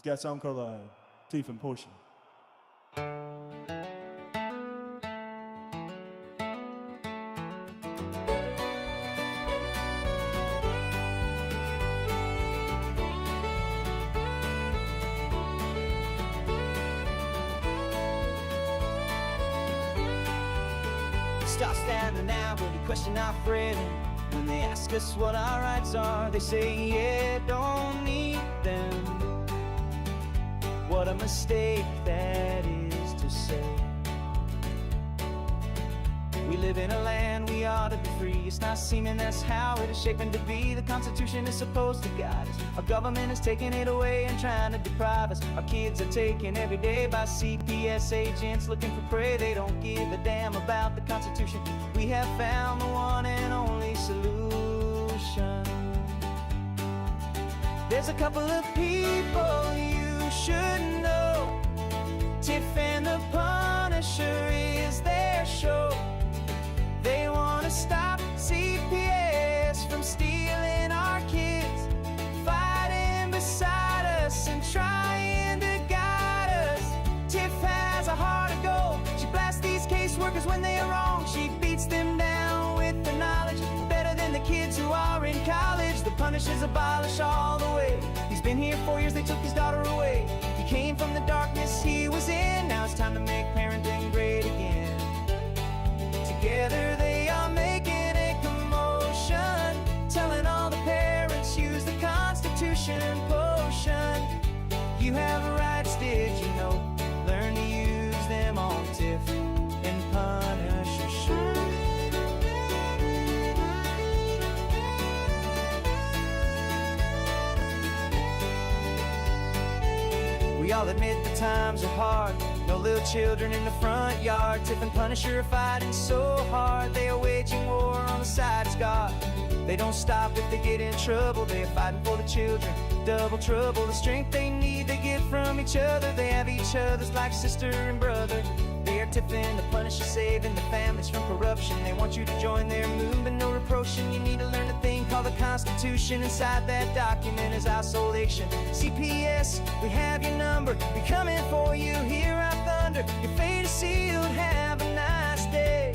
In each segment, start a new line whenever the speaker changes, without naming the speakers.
It's got something called Tiff and Potion.
Stop standing out when we question our freedom. When they ask us what our rights are, they say, yeah, don't need them. What a mistake that is to say. We live in a land we ought to be free. It's not seeming that's how it is shaping to be. The Constitution is supposed to guide us. Our government is taking it away and trying to deprive us. Our kids are taken every day by CPS agents looking for prey. They don't give a damn about the Constitution. We have found the one and only solution. There's a couple of people you should know. Tiff and the Punisher is their show. They want to stop CPS from stealing our kids, fighting beside us and trying to guide us. Tiff has a heart of gold. She blasts these caseworkers when they are wrong. She beats them down with the knowledge, better than the kids who are in college. The Punishers abolish all the way. He's been here 4 years, they took his daughter away. He came from the darkness he was in. Now it's time to make parenting great again. Together they are making a commotion, telling all the parents use the Constitution potion. You have rights, did you know? Learn to use them on Tiff and Punisher show. We all admit the times are hard. No little children in the front yard. Tiff and Punisher are fighting so hard. They are waging war on the side of God. They don't stop if they get in trouble. They are fighting for the children, double trouble. The strength they need they get from each other. They have each other's like sister and brother. They are Tiff and the Punisher, saving the families from corruption. They want you to join their movement, no reproaching. You need to learn a thing called the Constitution. Inside that document is isolation. CPS, we have your number. We're coming for you, hear our thunder. Your fate is sealed, have a nice day.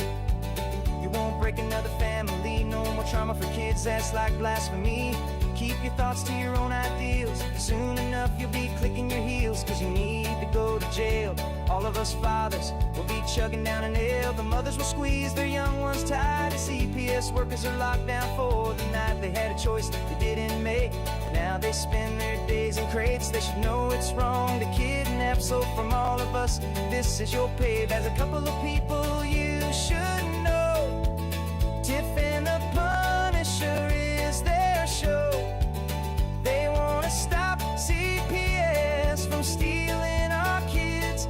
You won't break another family, no more trauma for kids, that's like blasphemy. Keep your thoughts to your own ideals. Soon enough you'll be clicking your heels, cause you need to go to jail. All of us fathers will be chugging down a nail. The mothers will squeeze their young ones tight. The CPS workers are locked down for the night. They had a choice they didn't make. Now they spend their days in crates. They should know it's wrong to kidnap. So from all of us, this is your pay. There's a couple of people you should know. Tiff and the Punisher is their show. They want to stop CPS from stealing our kids,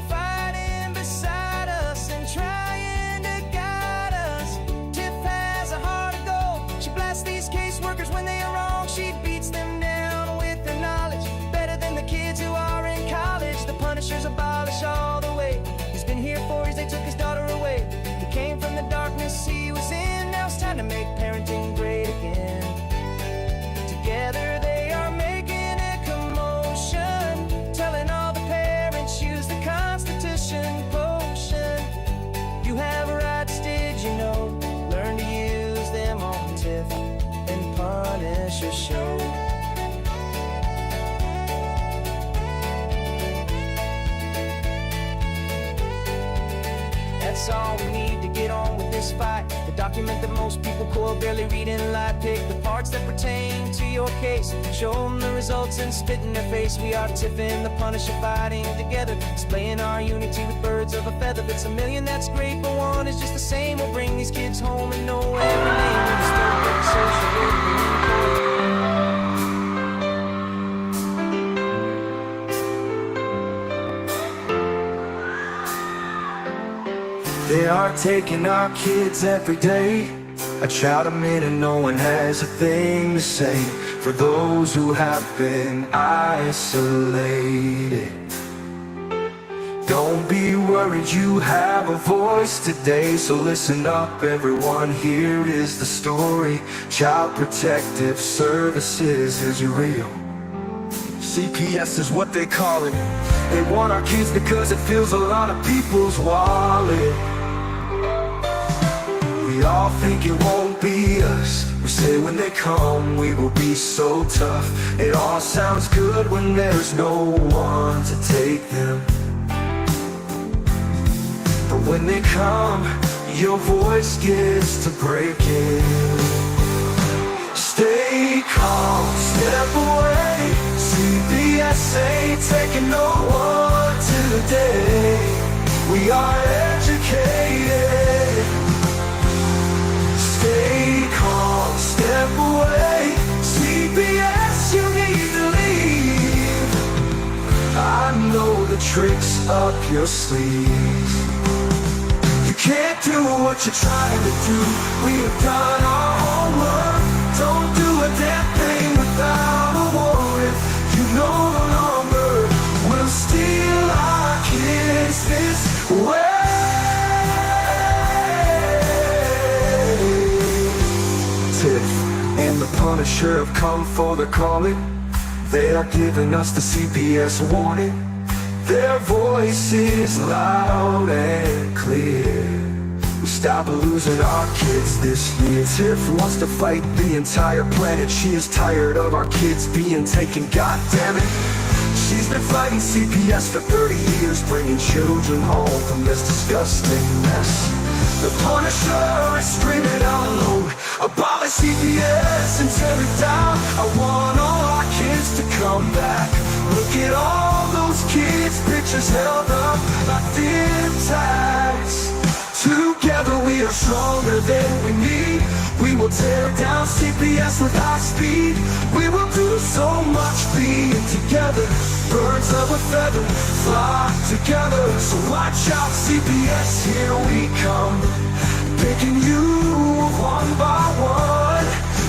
fighting beside us and trying to guide us. Tiff has a heart of gold. She blasts these caseworkers when they are wrong. She beats them down with her knowledge, better than the kids who are in college. The Punishers abolish all the way. He's been here 4 years, they took his daughter away. He came from the darkness he was in. Now it's time to make parenting great again. Together they are making a commotion, telling all the parents use the Constitution potion. You have rights, did you know? Learn to use them on Tiff and Punisher show. That's all we need to get on with this fight. The document that most people quote, barely read in light. Pick the parts that pertain to your case, show them the results and spit in their face. We are Tiff and the Punisher fighting together, displaying our unity with birds of a feather. If it's a million, that's great, but one is just the same. We'll bring these kids home and know every name. We'll start with social work.
They are taking our kids every day. I try to admit and no one has a thing to say for those who have been isolated. Don't be worried, you have a voice today. So listen up everyone, here is the story. Child Protective Services is real. CPS is what they call it. They want our kids because it fills a lot of people's wallet. We all think it won't be us. We say when they come we will be so tough. It all sounds good when there's no one to take them. But when they come, your voice gets to breaking. Stay calm, step away. CPS ain't taking no one today. We are educated. Stay calm, step away. CPS, you need to leave. I know the tricks up your sleeve. You can't do what you're trying to do. We have done our homework. Don't do a damn thing without a warrant. You no longer will steal our kids this way. Tiff and the Punisher have come for the calling. They are giving us the CPS warning. Their voice is loud and clear. We stop losing our kids this year. Tiff wants to fight the entire planet. She is tired of our kids being taken, god damn it. She's been fighting CPS for 30 years, bringing children home from this disgusting mess. The Punisher is screaming out loud, abolish CPS and tear it down. I want all our kids to come back. Look at all those kids' pictures held up like dim tags. Together we are stronger than we need. We will tear down CPS with high speed. We will do so much being together. Birds of a feather flock together. So watch out CPS, here we come. Picking you one by one.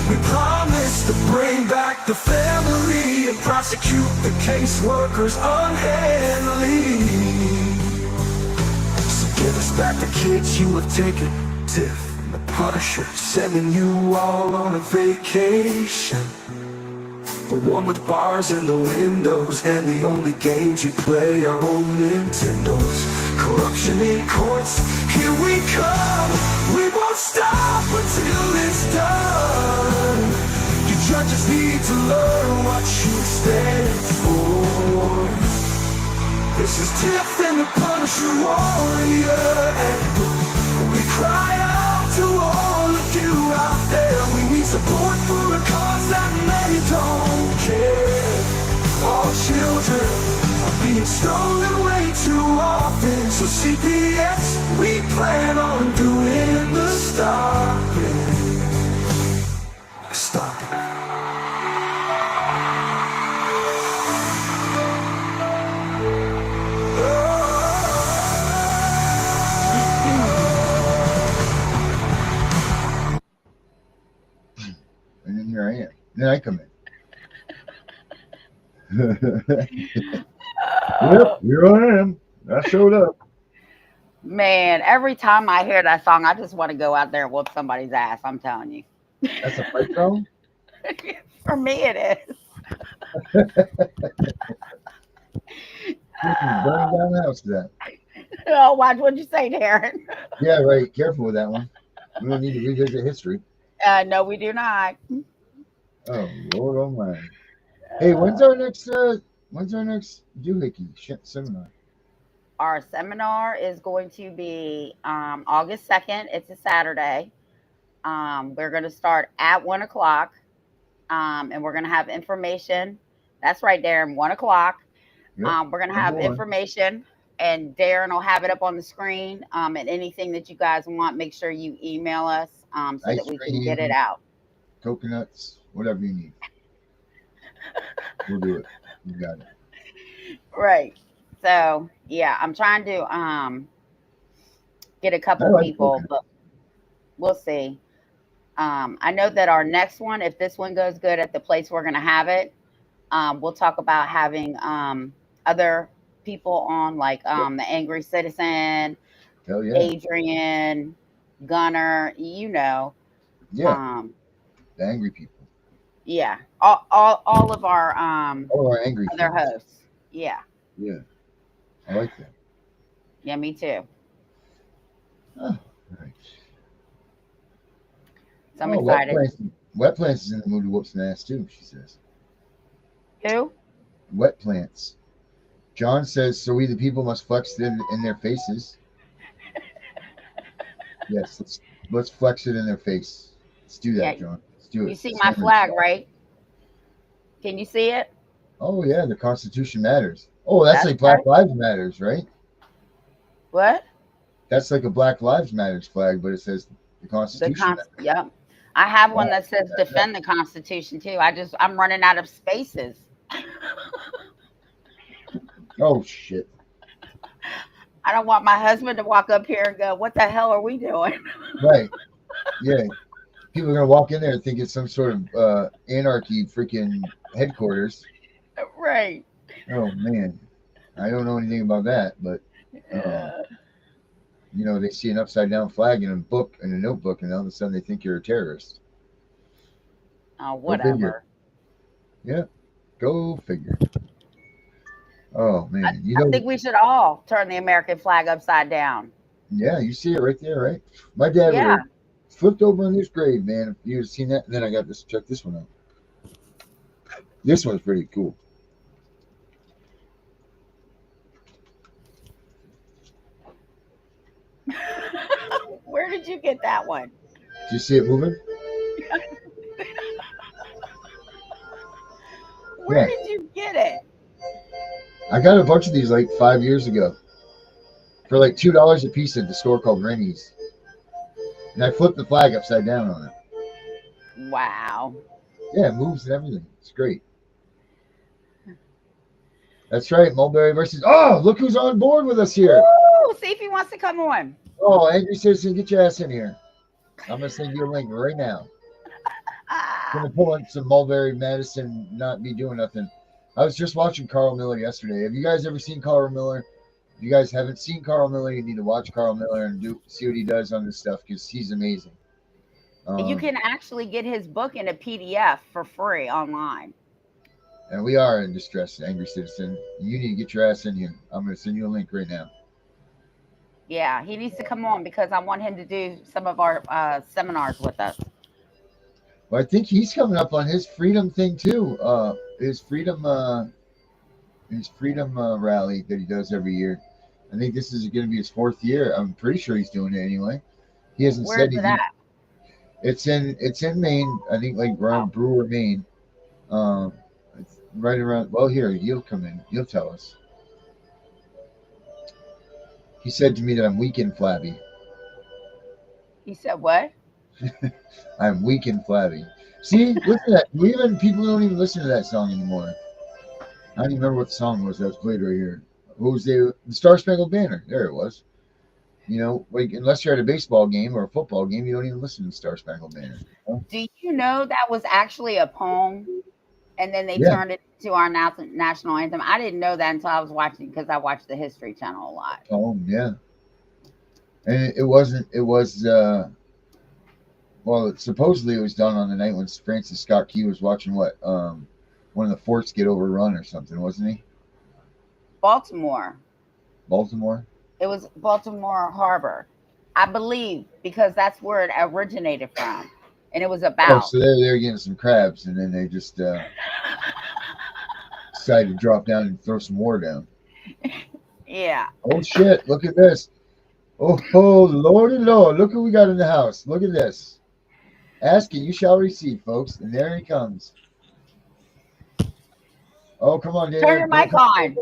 We promise to bring back the family and prosecute the caseworkers unhandily. So give us back the kids you have taken. Tiff and the Punisher sending you all on a vacation. The one with bars in the windows and the only games you play are on Nintendos. Corruption in courts, here we come. We won't stop until it's done. You judges need to learn what you stand for. This is Tiff and the Punisher warrior, and we cry out to all of you out there. We need support for a cause that many don't care. All children are being stolen way too often. So CPS, we plan on doing the stopping. Stop it.
And then here I am. Then I come in. Yep, here I am. I showed up.
Man, every time I hear that song, I just want to go out there and whoop somebody's ass. I'm telling you.
That's a fight song?
For me, it is.
Burning down the house to that.
Oh, watch what you say, Darren.
Yeah, right. Careful with that one. We don't need to revisit history.
No, we do not.
Oh Lord, oh my. Hey, when's our next doohickey seminar?
Our seminar is going to be August 2nd. It's a Saturday. We're going to start at 1 o'clock. And we're going to have information. That's right, Darren, 1 o'clock.
Yep.
We're going to have information, and Darren will have it up on the screen. And anything that you guys want, make sure you email us so that we can get it out.
Coconuts, whatever you need. We'll do it. You got it.
Right. So, yeah, I'm trying to get a couple people, but we'll see. I know that our next one, if this one goes good at the place we're going to have it, we'll talk about having other people on, like the Angry Citizen,
Hell yeah.
Adrian, Gunner, you know.
Yeah. The angry people.
Yeah, all of our
Oh, our angry
other
fans.
hosts. Yeah,
Yeah, I like that.
yeah, me too.
Oh, all right.
So I'm
Oh, wet
excited.
plants. Wet plants is in the mood to whoop some ass too. She says.
Who?
Wet plants. John says, so we the people must flex it in their faces. Yes, let's flex it in their face. Let's do
Yeah,
that, John. Let's do
you
it.
see my
Summer.
flag, right? Can you see it?
Oh yeah, the Constitution matters. Oh, that's
That's
like Black
right.
Lives Matters, right?
What?
That's like a Black Lives Matters flag, but it says the Constitution matters.
Yep. I have one
Wow.
that says defend the Constitution too. I'm running out of spaces.
Oh shit.
I don't want my husband to walk up here and go, "What the hell are we doing?"
Right. Yeah. People are gonna walk in there and think it's some sort of anarchy freaking headquarters.
Right.
Oh man. I don't know anything about that, but uh, they see an upside down flag in a notebook, and all of a sudden they think you're a terrorist.
Oh,
Go figure.
whatever.
Yeah, go figure. Oh
I,
man,
I think we should all turn the American flag upside down.
yeah, you see it right there, right? My dad would
Yeah.
have flipped over in this grave, man. If you had seen that, and then I got this. Check this one out. This one's pretty cool.
Where did you get that one?
Do you see it moving?
Where
Yeah,
did you get it?
I got a bunch of these like 5 years ago for like $2 a piece at the store called Rennie's, and I flipped the flag upside down on it.
Wow.
Yeah, it moves and everything. It's great. That's right, Mulberry versus. Oh, look who's on board with us here.
Woo! See if he wants to come on.
Oh, Angry Citizen, get your ass in here. I'm gonna send you a link right now.
Ah,
Gonna pull in some Mulberry Madison, not be doing nothing. I was just watching Carl Miller yesterday. Have you guys ever seen Carl Miller? If you guys haven't seen Carl Miller, you need to watch Carl Miller and see what he does on this stuff because he's amazing.
you can actually get his book in a PDF for free online.
And we are in distress, Angry Citizen. You need to get your ass in here. I'm gonna send you a link right now.
Yeah, he needs to come on because I want him to do some of our seminars with us.
Well, I think he's coming up on his freedom thing too. His freedom rally that he does every year. I think this is going to be his 4th year. I'm pretty sure he's doing it anyway. He hasn't
Where is
said
it
he.
at?
It's in Maine. I think like around Brewer, Maine. It's right around. Well, here he'll come in. He'll tell us. He said to me that I'm weak and flabby.
He said what?
I'm weak and flabby. See, listen to that. People don't even listen to that song anymore. I don't even remember what the song was that was played right here. What was the Star Spangled Banner? There it was. Like unless you're at a baseball game or a football game, you don't even listen to Star Spangled Banner.
Do you know that was actually a poem, and then they
Yeah.
turned it to our national anthem? I didn't know that until I was watching because I watched the History Channel a lot.
Oh yeah. And it wasn't. It was. Well, supposedly it was done on the night when Francis Scott Key was watching one of the forts get overrun or something, wasn't he?
Baltimore.
Baltimore.
It was Baltimore Harbor, I believe, because that's where it originated from, and it was
Oh,
about.
so they're getting some crabs, and then they just decided to drop down and throw some war down.
Yeah.
Oh shit! Look at this. Oh lordy lord! Look who we got in the house. Look at this. Ask and you shall receive, folks. And there he comes. Oh, come on, Dave.
Turn your mic on.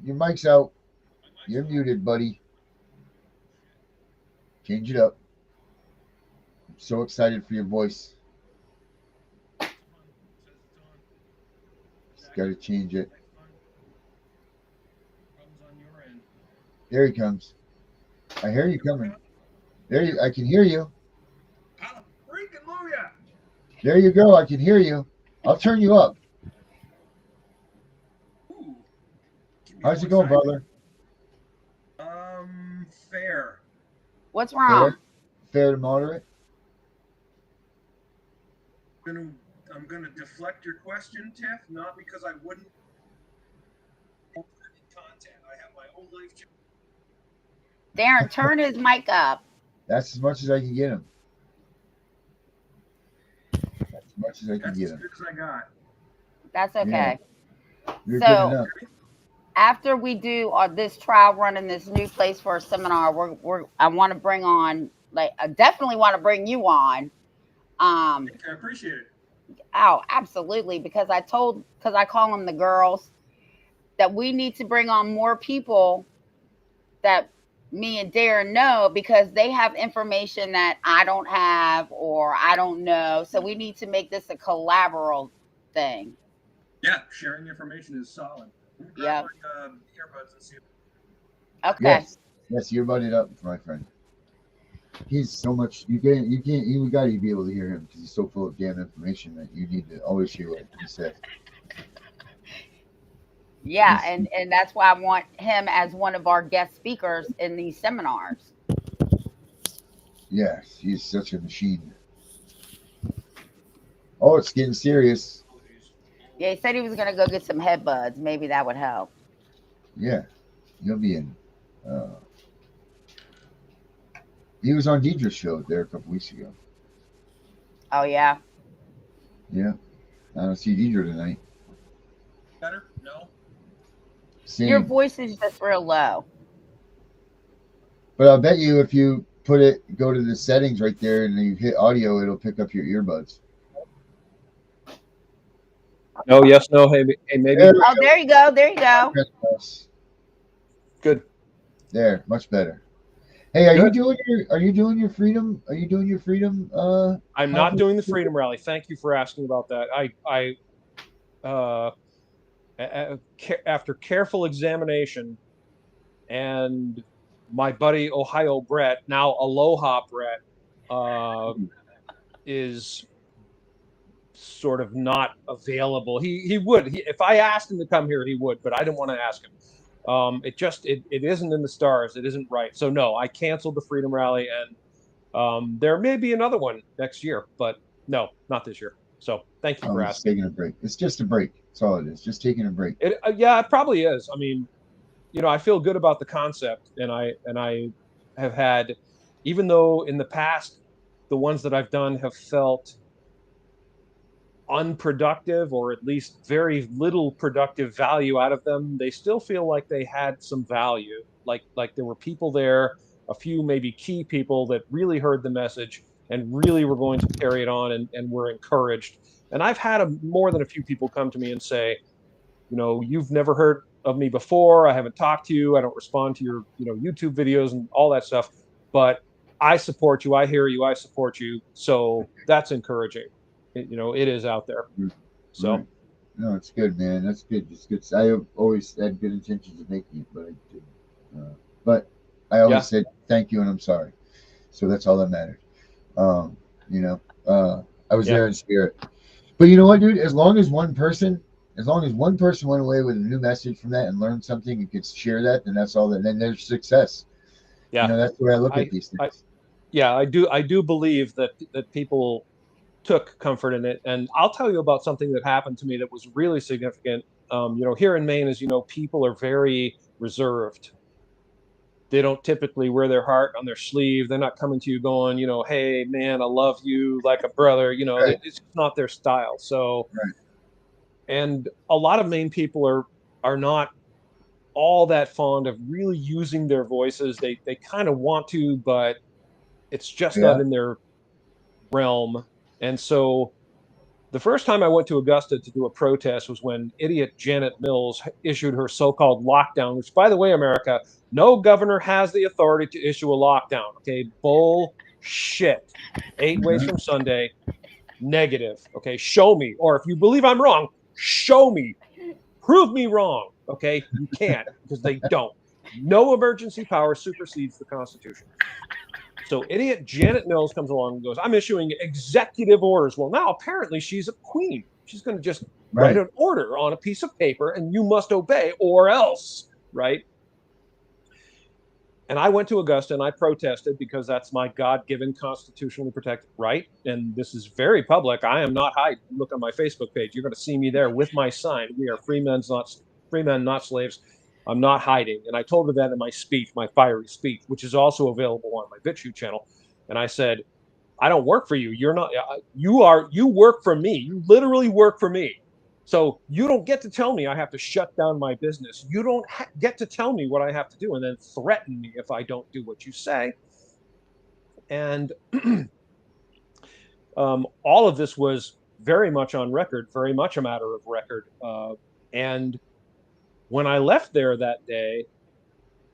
Your mic's out. You're muted, buddy. Change it up. I'm so excited for your voice. Just got to change it. There he comes. I hear you coming. I can hear you. There you go. I can hear you. I'll turn you up. How's it going, brother?
Fair.
What's wrong?
Fair to moderate.
Gonna I'm going to deflect your question, Tiff, not because I wouldn't content. I have my own life.
Darren, turn his mic up.
That's as much as I can get him. That's as much as I can get him.
That's as good as I got.
That's okay.
Yeah. You're
So,
good enough.
after we do this trial run in this new place for a seminar, I want to bring on, like, I definitely want to bring you on.
I appreciate it.
Oh, absolutely. Because I call them the girls, that we need to bring on more people that me and Darren know, because they have information that I don't have or I don't know. So we need to make this a collaborative thing.
Yeah, sharing information is solid.
Yeah.
Earbuds and see.
Okay.
Yes, you're butted up, my friend. He's so much. You got to be able to hear him because he's so full of damn information that you need to always hear what he says.
Yeah, and that's why I want him as one of our guest speakers in these seminars.
Yes, he's such a machine. Oh, it's getting serious.
Yeah, he said he was going to go get some headbuds. Maybe that would help.
Yeah, he'll be in. He was on Deidre's show there a couple weeks ago.
Oh, yeah?
Yeah. I don't see Deidre tonight.
Better? No.
Same.
Your voice is just real low.
But I'll bet you if you go to the settings right there and you hit audio, it'll pick up your earbuds.
No, yes, no, hey, maybe.
Oh, there you go. There you go.
Good.
There, much better. Hey, are you doing your freedom? Are you doing your freedom?
I'm not doing the freedom rally. Thank you for asking about that. After careful examination, and my buddy Ohio Brett, now Aloha Brett, is sort of not available. He would, if I asked him to come here, he would, but I didn't want to ask him. It isn't in the stars. It isn't right. So no, I canceled the Freedom Rally, and there may be another one next year, but no, not this year. So thank you for asking.
Taking a break. It's just a break. That's all it is. Just taking a break.
Yeah, it probably is. I mean, I feel good about the concept, and I have had, even though in the past the ones that I've done have felt unproductive, or at least very little productive value out of them, they still feel like they had some value. Like there were people there, a few maybe key people that really heard the message and really were going to carry it on and were encouraged. And I've had more than a few people come to me and say, you've never heard of me before. I haven't talked to you. I don't respond to your, YouTube videos and all that stuff, but I support you. I hear you. I support you. So that's encouraging. It is out there. So,
right. No, it's good, man. That's good. It's good. I have always had good intentions of making it, but I didn't. But I always said thank you and I'm sorry. So that's all that mattered. I was there in spirit. But you know what, dude? As long as one person went away with a new message from that and learned something and could share that, then that's all. Then there's success.
Yeah,
that's the way I look at these things.
I do believe that people took comfort in it. And I'll tell you about something that happened to me that was really significant. Here in Maine, as you know, people are very reserved. They don't typically wear their heart on their sleeve. They're not coming to you going, hey, man, I love you like a brother.
Right.
It's not their style. So,
right.
And a lot of Maine people are not all that fond of really using their voices. They kind of want to, but it's just not in their realm. And so the first time I went to Augusta to do a protest was when idiot Janet Mills issued her so-called lockdown, which, by the way, America, no governor has the authority to issue a lockdown. Okay, bullshit. 8 ways from Sunday, negative. Okay, show me. Or if you believe I'm wrong, show me. Prove me wrong. Okay, you can't, because they don't. No emergency power supersedes the Constitution. So idiot Janet Mills comes along and goes, I'm issuing executive orders. Well, now apparently she's a queen. She's going to just write an order on a piece of paper and you must obey or else, right? And I went to Augusta and I protested because that's my God-given constitutionally protected right. And this is very public. I am not hiding. Look on my Facebook page. You're going to see me there with my sign. We are free men, not slaves. I'm not hiding. And I told her that in my speech, my fiery speech, which is also available on my BitChute channel. And I said, I don't work for you. You're not, you work for me. You literally work for me. So you don't get to tell me I have to shut down my business. You don't get to tell me what I have to do and then threaten me if I don't do what you say. And all of this was very much on record, very much a matter of record. And when I left there that day,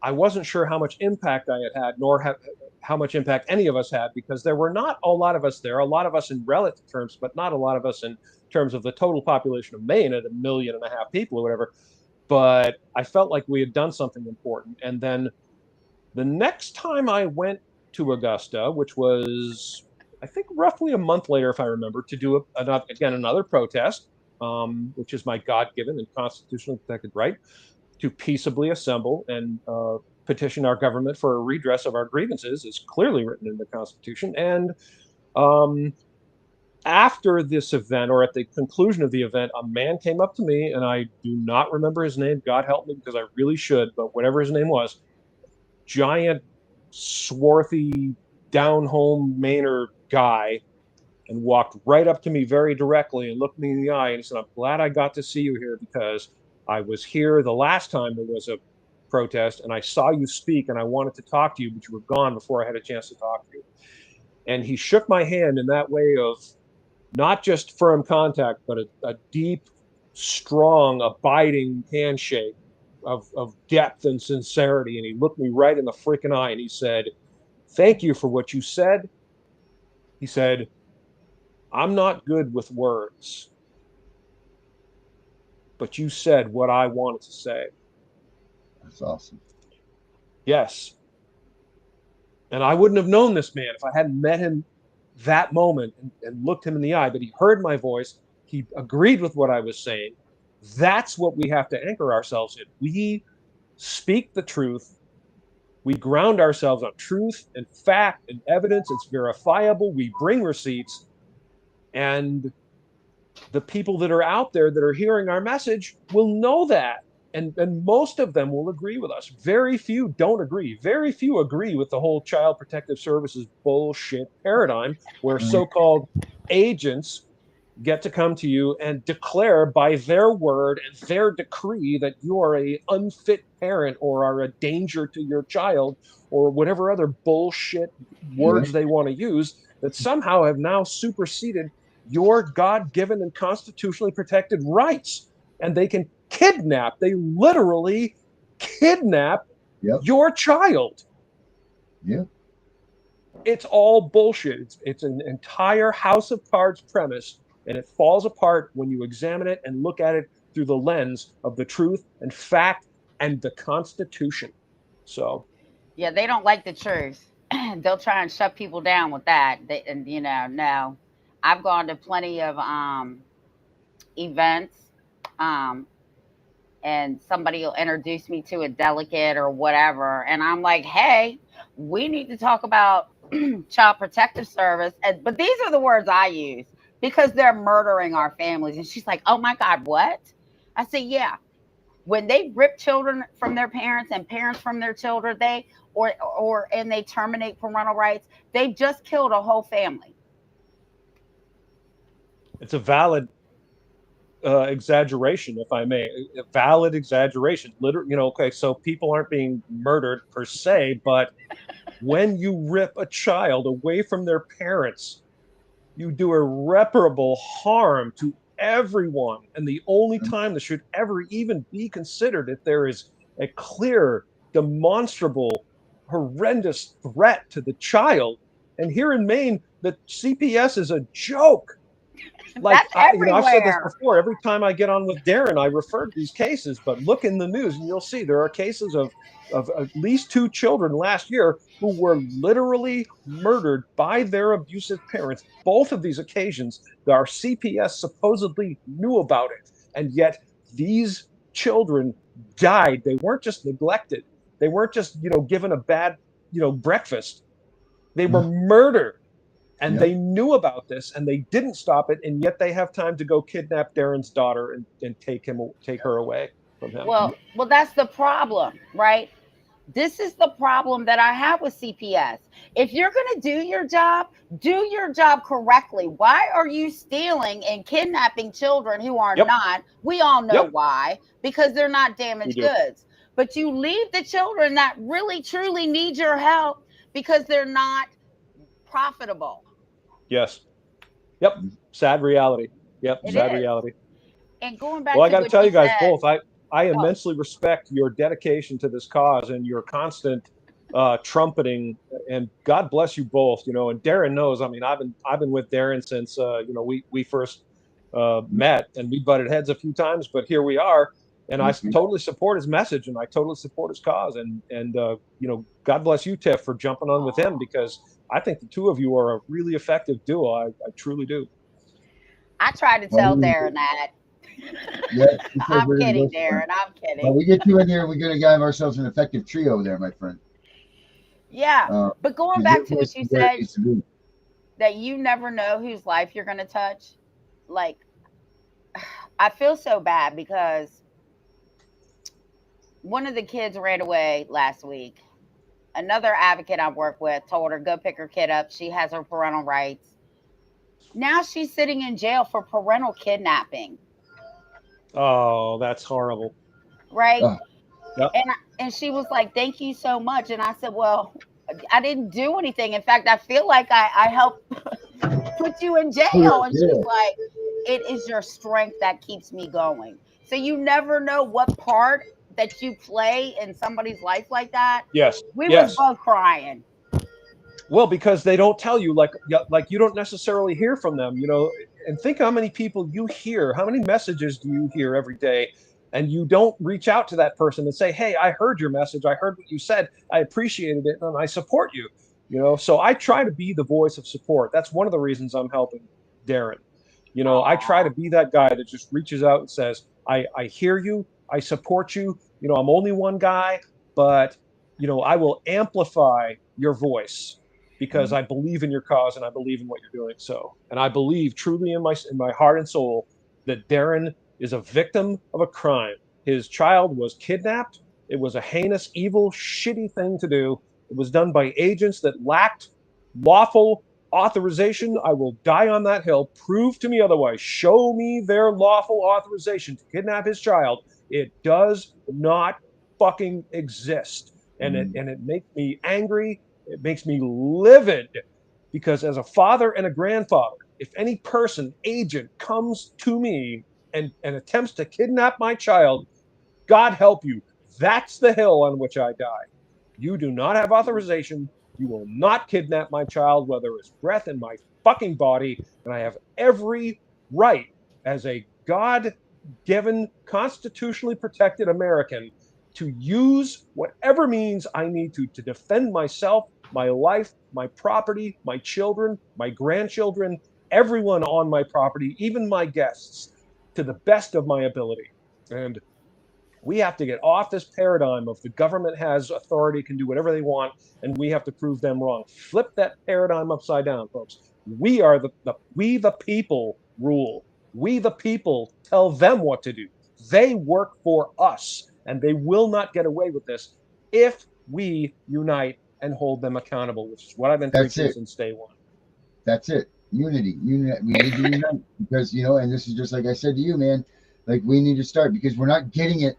I wasn't sure how much impact I had, nor how much impact any of us had, because there were not a lot of us there, a lot of us in relative terms, but not a lot of us in terms of the total population of Maine at 1.5 million people or whatever. But I felt like we had done something important. And then the next time I went to Augusta, which was, I think, roughly a month later, if I remember, to do another protest, which is my God-given and constitutionally protected right, to peaceably assemble and petition our government for a redress of our grievances is clearly written in the Constitution. And after this event, or at the conclusion of the event, a man came up to me, and I do not remember his name. God help me, because I really should, but whatever his name was, giant, swarthy, down-home Mainer guy, and walked right up to me very directly and looked me in the eye and he said, I'm glad I got to see you here, because I was here the last time there was a protest and I saw you speak and I wanted to talk to you, but you were gone before I had a chance to talk to you. And he shook my hand in that way of not just firm contact, but a deep, strong, abiding handshake of depth and sincerity. And he looked me right in the freaking eye and he said, thank you for what you said. He said, I'm not good with words, but you said what I wanted to say.
That's awesome.
Yes. And I wouldn't have known this man if I hadn't met him that moment and looked him in the eye, but he heard my voice. He agreed with what I was saying. That's what we have to anchor ourselves in. We speak the truth. We ground ourselves on truth and fact and evidence. It's verifiable. We bring receipts. And the people that are out there that are hearing our message will know that. And most of them will agree with us. Very few don't agree. Very few agree with the whole Child Protective Services bullshit paradigm where so-called agents get to come to you and declare by their word and their decree that you are a unfit parent or are a danger to your child or whatever other bullshit words they want to use that somehow have now superseded your God-given and constitutionally protected rights. And they can kidnap, they literally kidnap your child.
Yeah.
It's all bullshit. It's an entire House of Cards premise, and it falls apart when you examine it and look at it through the lens of the truth and fact and the Constitution. So,
yeah, they don't like the truth. They'll try and shut people down with that. And you know, no, I've gone to plenty of events, and somebody will introduce me to a delegate or whatever, and I'm like, hey, we need to talk about Child Protective Service. But these are the words I use because they're murdering our families. And she's like, oh my God, what? I say, yeah. When they rip children from their parents and parents from their children, they terminate parental rights, they've just killed a whole family.
It's a valid exaggeration, if I may, a valid exaggeration. Literally, okay, so people aren't being murdered per se, but when you rip a child away from their parents, you do irreparable harm to everyone. And the only time this should ever even be considered if there is a clear, demonstrable, horrendous threat to the child. And here in Maine, the CPS is a joke. Like, I've said this before. Every time I get on with Darren, I refer to these cases, but look in the news and you'll see there are cases of at least 2 children last year who were literally murdered by their abusive parents. Both of these occasions, our CPS supposedly knew about it, and yet these children died. They weren't just neglected. They weren't just, given a bad, breakfast. They were murdered. And they knew about this, and they didn't stop it, and yet they have time to go kidnap Darren's daughter and take her away from him.
Well, that's the problem, right? This is the problem that I have with CPS. If you're going to do your job correctly. Why are you stealing and kidnapping children who are not? We all know why, because they're not damaged goods. But you leave the children that really, truly need your help because they're not profitable.
Yes. Yep. Sad reality. Yep. Sad reality.
And going back
I got to tell you guys both, I
Oh.
immensely respect your dedication to this cause and your constant trumpeting, and God bless you both. And Darren knows. I mean, I've been with Darren since we first met, and we butted heads a few times, but here we are. And I totally support his message, and I totally support his cause. And God bless you, Tiff, for jumping on with him, because I think the two of you are a really effective duo. I truly do.
I tried to tell Darren that.
Yeah,
I'm kidding, Darren. I'm kidding.
Well, we get you in here, we're going to have ourselves an effective trio there, my friend.
Yeah, but going back to what you said, that you never know whose life you're going to touch. Like, I feel so bad because one of the kids ran away last week. Another advocate I work with told her, go pick her kid up. She has her parental rights. Now she's sitting in jail for parental kidnapping.
Oh, that's horrible.
Right?
Yep.
And she was like, thank you so much. And I said, well, I didn't do anything. In fact, I feel like I helped put you in jail. And she's like, it is your strength that keeps me going. So you never know what part that you play in somebody's life like that.
Yes.
We was both crying.
Well, because they don't tell you, like you don't necessarily hear from them, and think how many people you hear, how many messages do you hear every day, and you don't reach out to that person and say, hey, I heard your message. I heard what you said. I appreciated it, and I support you, so I try to be the voice of support. That's one of the reasons I'm helping Darren. I try to be that guy that just reaches out and says, I hear you. I support you. I'm only one guy, but, I will amplify your voice because I believe in your cause and I believe in what you're doing. And I believe truly in my heart and soul that Darren is a victim of a crime. His child was kidnapped. It was a heinous, evil, shitty thing to do. It was done by agents that lacked lawful authorization. I will die on that hill. Prove to me otherwise. Show me their lawful authorization to kidnap his child. It does not fucking exist. And it makes me angry. It makes me livid, because as a father and a grandfather, if any person, agent, comes to me and attempts to kidnap my child, God help you. That's the hill on which I die. You do not have authorization. You will not kidnap my child, whether it's breath in my fucking body. And I have every right as a God-given, constitutionally protected American to use whatever means I need to defend myself, my life, my property, my children, my grandchildren, everyone on my property, even my guests, to the best of my ability. And we have to get off this paradigm of the government has authority, can do whatever they want, and we have to prove them wrong. Flip that paradigm upside down, folks. We are we the people rule. We the people tell them what to do. They work for us, and they will not get away with this if we unite and hold them accountable, which is what I've been preaching since day one.
That's it. Unity. We need to unite because, and this is just like I said to you, man, like we need to start because we're not getting it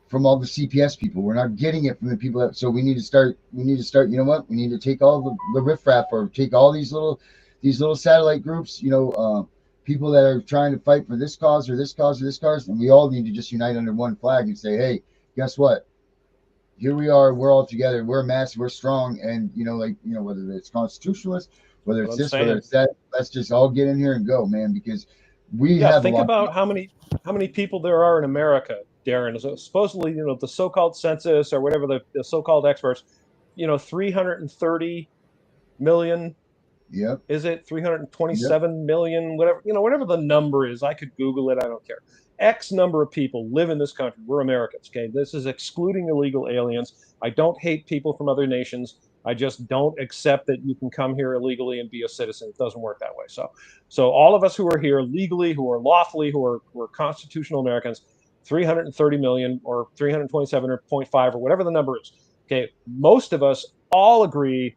from all the CPS people. We're not getting it from the people so we need to start, you know what? We need to take all the riffraff or take all these little satellite groups, people that are trying to fight for this cause or this cause or this cause. And we all need to just unite under one flag and say, hey, guess what? Here we are. We're all together. We're massive. We're strong. And, whether it's constitutionalist, whether it's this, whether it's that, let's just all get in here and go, man, because we have
think about how many people there are in America, Darren. Supposedly, the so-called census or whatever the so-called experts, 330 million
Yep.
Is it 327 million, whatever, whatever the number is? I could Google it. I don't care. X number of people live in this country. We're Americans, okay? This is excluding illegal aliens. I don't hate people from other nations. I just don't accept that you can come here illegally and be a citizen. It doesn't work that way. So all of us who are here legally, who are lawfully, who are constitutional Americans, 330 million or 327.5 or whatever the number is. Okay, most of us all agree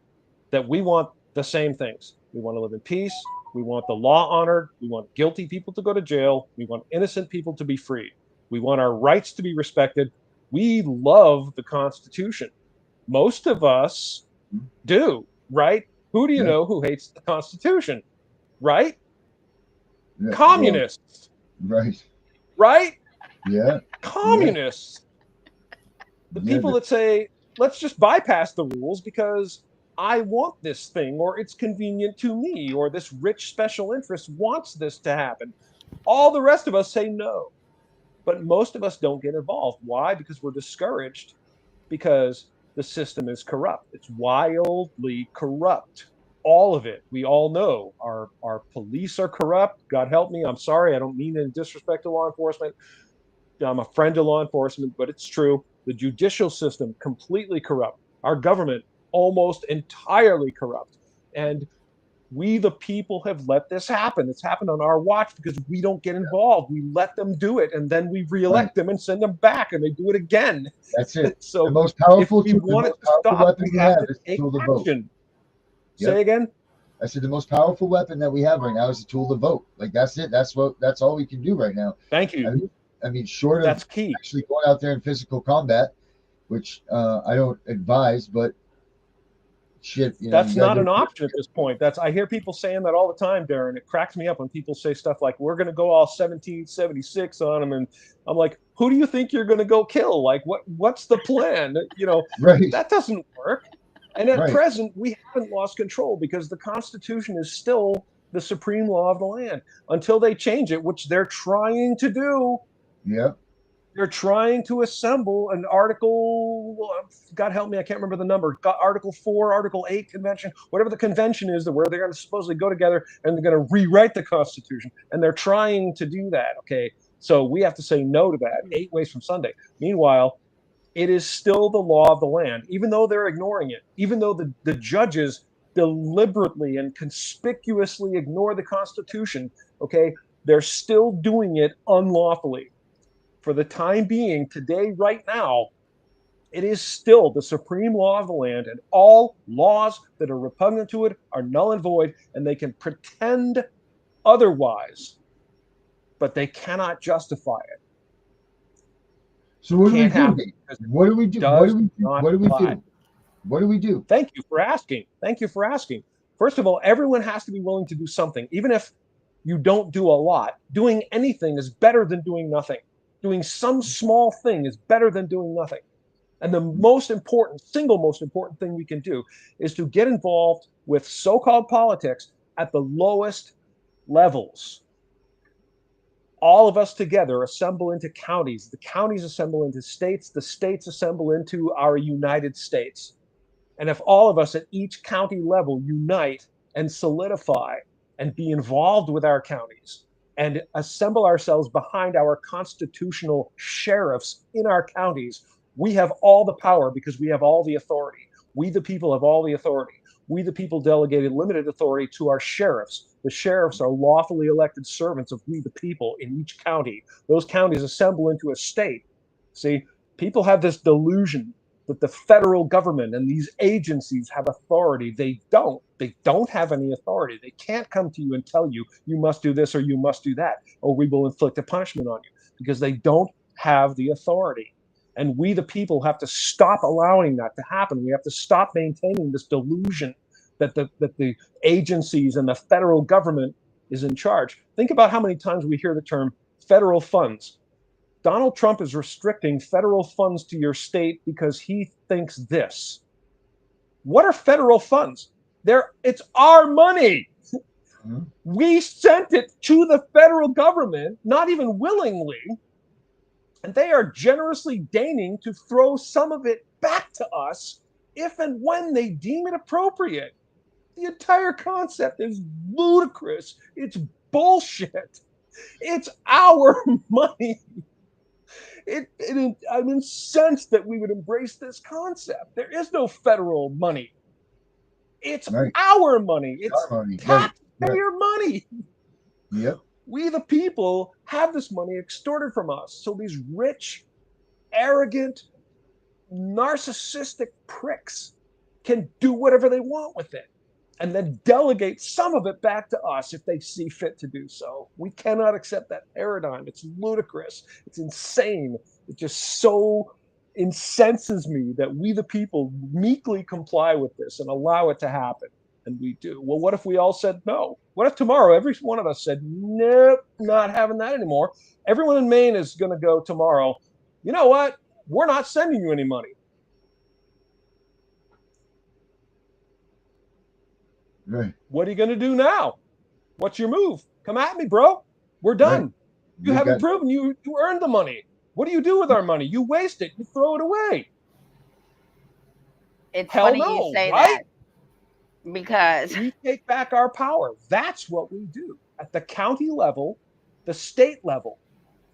that we want the same things. We want to live in peace. We want the law honored. We want guilty people to go to jail. We want innocent people to be freed. We want our rights to be respected. We love the Constitution. Most of us do, right? Who do you know who hates the Constitution? Right?
Yeah.
Communists.
Well, right.
Right?
Yeah.
Communists. The people that say, let's just bypass the rules because I want this thing, or it's convenient to me, or this rich special interest wants this to happen. All the rest of us say no. But most of us don't get involved. Why? Because we're discouraged, because the system is corrupt. It's wildly corrupt. All of it. We all know our police are corrupt. God help me. I'm sorry. I don't mean any disrespect to law enforcement. I'm a friend of law enforcement, but it's true. The judicial system, completely corrupt. Our government, almost entirely corrupt. And we, the people, have let this happen. It's happened on our watch because we don't get involved. We let them do it, and then we reelect them and send them back, and they do it again.
That's it.
So
the most powerful,
if we want it to stop,
weapon
we have to
is
take
the tool to vote.
action. Say again?
I said the most powerful weapon that we have right now is the tool to vote. Like, that's it. That's all we can do right now.
Thank you.
I mean, short of
that's key.
Actually going out there in physical combat, which I don't advise, but shit,
that's not an option at this point. I hear people saying that all the time, Darren. It cracks me up when people say stuff like, we're going to go all 1776 on them. And I'm like, who do you think you're going to go kill? Like, what's the plan?
Right.
That doesn't work. And at present, we haven't lost control because the Constitution is still the supreme law of the land until they change it, which they're trying to do.
Yep.
They're trying to assemble an article, God help me, I can't remember the number, Article 4, Article 8 convention, whatever the convention is, where they're going to supposedly go together and they're going to rewrite the Constitution. And they're trying to do that, okay? So we have to say no to that 8 ways from Sunday. Meanwhile, it is still the law of the land, even though they're ignoring it, even though the judges deliberately and conspicuously ignore the Constitution, okay? They're still doing it unlawfully. For the time being, today, right now, it is still the supreme law of the land, and all laws that are repugnant to it are null and void, and they can pretend otherwise, but they cannot justify it.
So what do we do? What do we do? What do we do? What do we do? What do we do?
Thank you for asking. Thank you for asking. First of all, everyone has to be willing to do something. Even if you don't do a lot, doing anything is better than doing nothing. Doing some small thing is better than doing nothing. And the single most important thing we can do is to get involved with so-called politics at the lowest levels. All of us together assemble into counties. The counties assemble into states. The states assemble into our United States. And if all of us at each county level unite and solidify and be involved with our counties and assemble ourselves behind our constitutional sheriffs in our counties, we have all the power because we have all the authority. We, the people, have all the authority. We, the people, delegated limited authority to our sheriffs. The sheriffs are lawfully elected servants of we, the people, in each county. Those counties assemble into a state. See, people have this delusion that the federal government and these agencies have authority. They don't. They don't have any authority. They can't come to you and tell you, you must do this or you must do that, or we will inflict a punishment on you, because they don't have the authority. And we, the people, have to stop allowing that to happen. We have to stop maintaining this delusion that the agencies and the federal government is in charge. Think about how many times we hear the term federal funds. Donald Trump is restricting federal funds to your state because he thinks this. What are federal funds? It's our money. Mm-hmm. We sent it to the federal government, not even willingly, and they are generously deigning to throw some of it back to us if and when they deem it appropriate. The entire concept is ludicrous. It's bullshit. It's our money. I'm incensed that we would embrace this concept. There is no federal money. It's
Right.
our money. It's
Our money. Right.
taxpayer money.
Yep.
We, the people, have this money extorted from us. So these rich, arrogant, narcissistic pricks can do whatever they want with it and then delegate some of it back to us if they see fit to do so. We cannot accept that paradigm. It's ludicrous. It's insane. It just so incenses me that we, the people, meekly comply with this and allow it to happen. And we do. Well, what if we all said no? What if tomorrow every one of us said, nope, not having that anymore? Everyone in Maine is going to go tomorrow. You know what? We're not sending you any money.
Right.
What are you going to do now? What's your move? Come at me, bro. We're done.
Right.
You haven't proven you earned the money. What do you do with our money? You waste it. You throw it away.
It's
Hell
funny
no,
you say
right?
that because
We take back our power. That's what we do at the county level, the state level.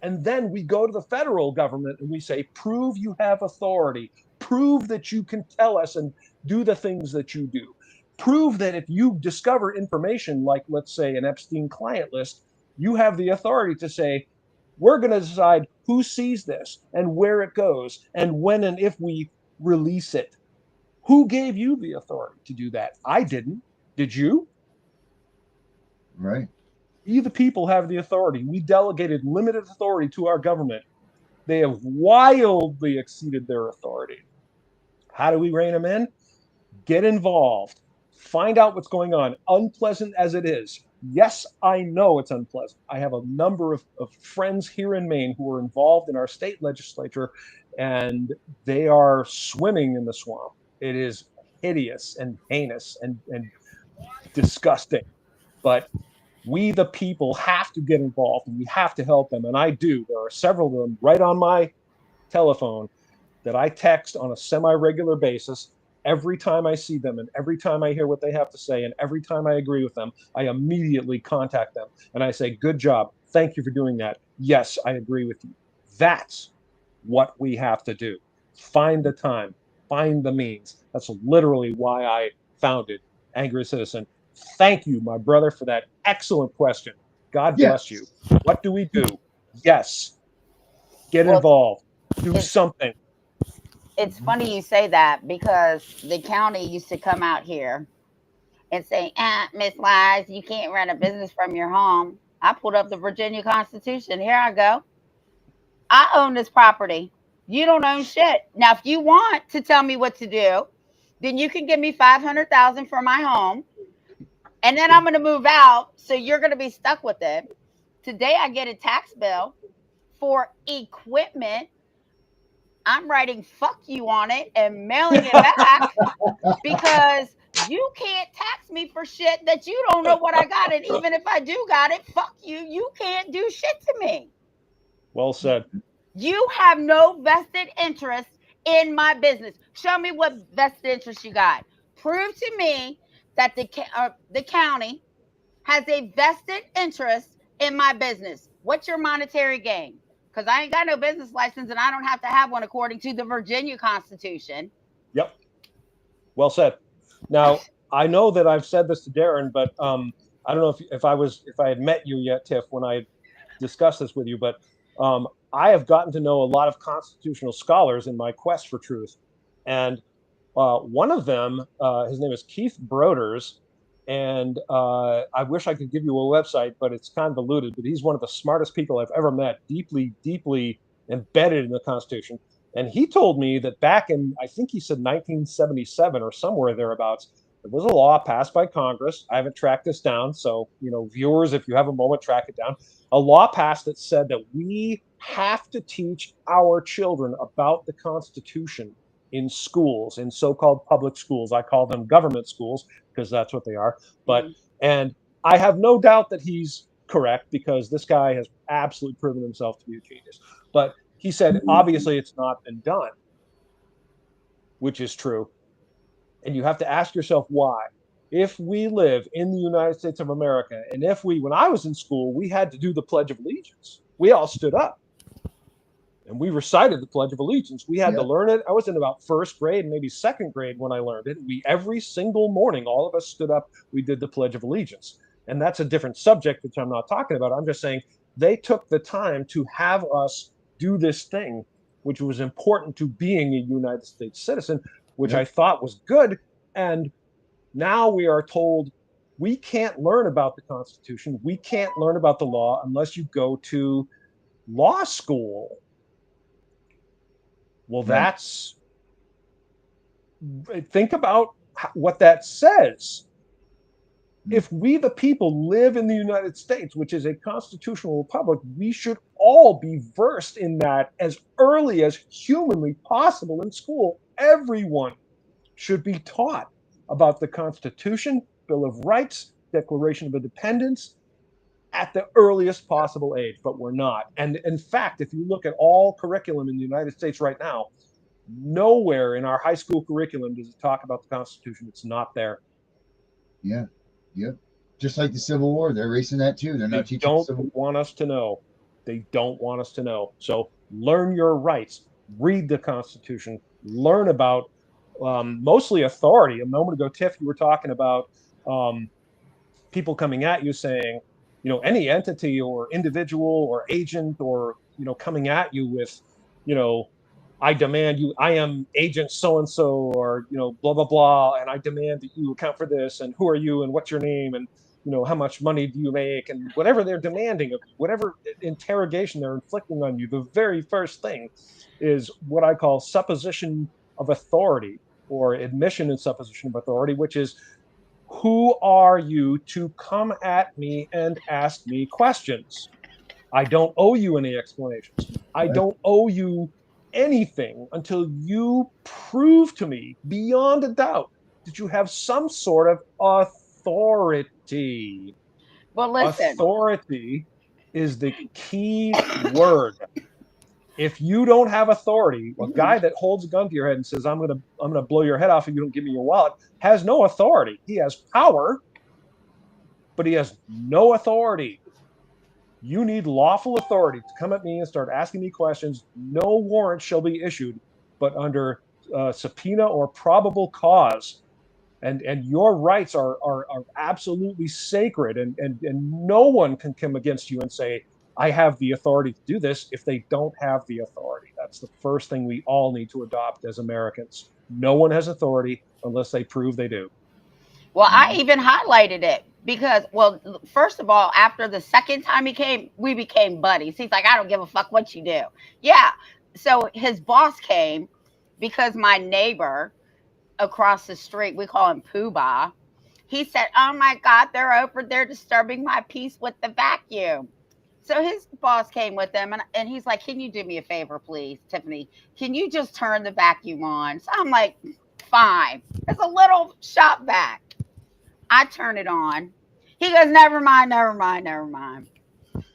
And then we go to the federal government and we say, prove you have authority. Prove that you can tell us and do the things that you do. Prove that if you discover information like, let's say, an Epstein client list, you have the authority to say, we're going to decide who sees this and where it goes and when and if we release it. Who gave you the authority to do that? I didn't. Did you?
Right.
We, the people, have the authority. We delegated limited authority to our government. They have wildly exceeded their authority. How do we rein them in? Get involved. Find out what's going on, unpleasant as it is. Yes, I know it's unpleasant. I have a number of friends here in Maine who are involved in our state legislature, and they are swimming in the swamp. It is hideous and heinous and disgusting. But we, the people, have to get involved and we have to help them. And I do. There are several of them right on my telephone that I text on a semi-regular basis. Every time I see them and every time I hear what they have to say and every time I agree with them, I immediately contact them and I say, good job. Thank you for doing that. Yes, I agree with you. That's what we have to do. Find the time, find the means. That's literally why I founded Angry Citizen. Thank you, my brother, for that excellent question. God bless you. What do we do? Yes. Get involved. Do something.
it's funny you say that because the county used to come out here and say, Miss Wise, you can't run a business from your home. I pulled up the Virginia Constitution. Here I go. I own this property. You don't own shit. Now, if you want to tell me what to do, then you can give me $500,000 for my home, and then I'm going to move out. So you're going to be stuck with it. Today, I get a tax bill for equipment. I'm writing "fuck you" on it and mailing it back because you can't tax me for shit that you don't know what I got. And even if I do got it, fuck you. You can't do shit to me.
Well said.
You have no vested interest in my business. Show me what vested interest you got. Prove to me that the county has a vested interest in my business. What's your monetary gain? Because I ain't got no business license and I don't have to have one according to the Virginia Constitution.
Yep. Well said. Now, I know that I've said this to Darren, but I don't know if I had met you yet, Tiff, when I discussed this with you, but I have gotten to know a lot of constitutional scholars in my quest for truth. And one of them, his name is Keith Broders, and I wish I could give you a website, but it's convoluted. But he's one of the smartest people I've ever met, deeply, deeply embedded in the Constitution. And he told me that back in, I think he said 1977 or somewhere thereabouts, there was a law passed by Congress. I haven't tracked this down, so viewers, if you have a moment, track it down. A law passed that said that we have to teach our children about the Constitution in schools, in so-called public schools. I call them government schools because that's what they are. But and I have no doubt that he's correct because this guy has absolutely proven himself to be a genius. But he said, obviously, it's not been done, which is true. And you have to ask yourself why. if we live in the United States of America, and if we, when I was in school, we had to do the Pledge of Allegiance. We all stood up and we recited the Pledge of Allegiance. We had to
Yep.
learn it. I was in about first grade, maybe second grade when I learned it. We, every single morning, all of us stood up, we did the Pledge of Allegiance. And that's a different subject, which I'm not talking about. I'm just saying they took the time to have us do this thing, which was important to being a United States citizen, which
Yep.
I thought was good. And now we are told we can't learn about the Constitution, we can't learn about the law unless you go to law school. Well,
Right.
that's, think about what that says. If we, the people, live in the United States, which is a constitutional republic, we should all be versed in that as early as humanly possible in school. Everyone should be taught about the Constitution, Bill of Rights, Declaration of Independence at the earliest possible age, but we're not. And in fact, if you look at all curriculum in the United States right now, nowhere in our high school curriculum does it talk about the Constitution. It's not there.
Yeah. Yep. Just like the Civil War, they're erasing that too. They're
They
not teaching the
don't
Civil War.
want us to know. They don't want us to know. So learn your rights, read the Constitution, learn about mostly authority. A moment ago, Tiff, you were talking about people coming at you saying, any entity or individual or agent or, coming at you with, you know, I demand you, I am agent so and so, or, blah, blah, blah. And I demand that you account for this. And who are you? And what's your name? And, how much money do you make? And whatever they're demanding of you, whatever interrogation they're inflicting on you, the very first thing is what I call supposition of authority, or admission and supposition of authority, which is, who are you to come at me and ask me questions? I don't owe you any explanations. I
Right.
don't owe you anything until you prove to me beyond a doubt that you have some sort of authority.
Well, listen,
Authority is the key word. If you don't have authority, a guy that holds a gun to your head and says, I'm gonna blow your head off if you don't give me your wallet, has no authority. He has power, but he has no authority. You need lawful authority to come at me and start asking me questions. No warrant shall be issued, but under subpoena or probable cause. And your rights are absolutely sacred, and no one can come against you and say, I have the authority to do this, if they don't have the authority. That's the first thing we all need to adopt as Americans. No one has authority unless they prove they do.
well, I even highlighted it because, well, first of all, after the second time he came, we became buddies. He's like, I don't give a fuck what you do. Yeah. So his boss came because my neighbor across the street, we call him Poobah. He said, oh my God, they're over there disturbing my peace with the vacuum. So his boss came with him, and he's like, can you do me a favor, please, Tiffany? Can you just turn the vacuum on? So I'm like, fine. It's a little shop vac. I turn it on. He goes, never mind, never mind, never mind.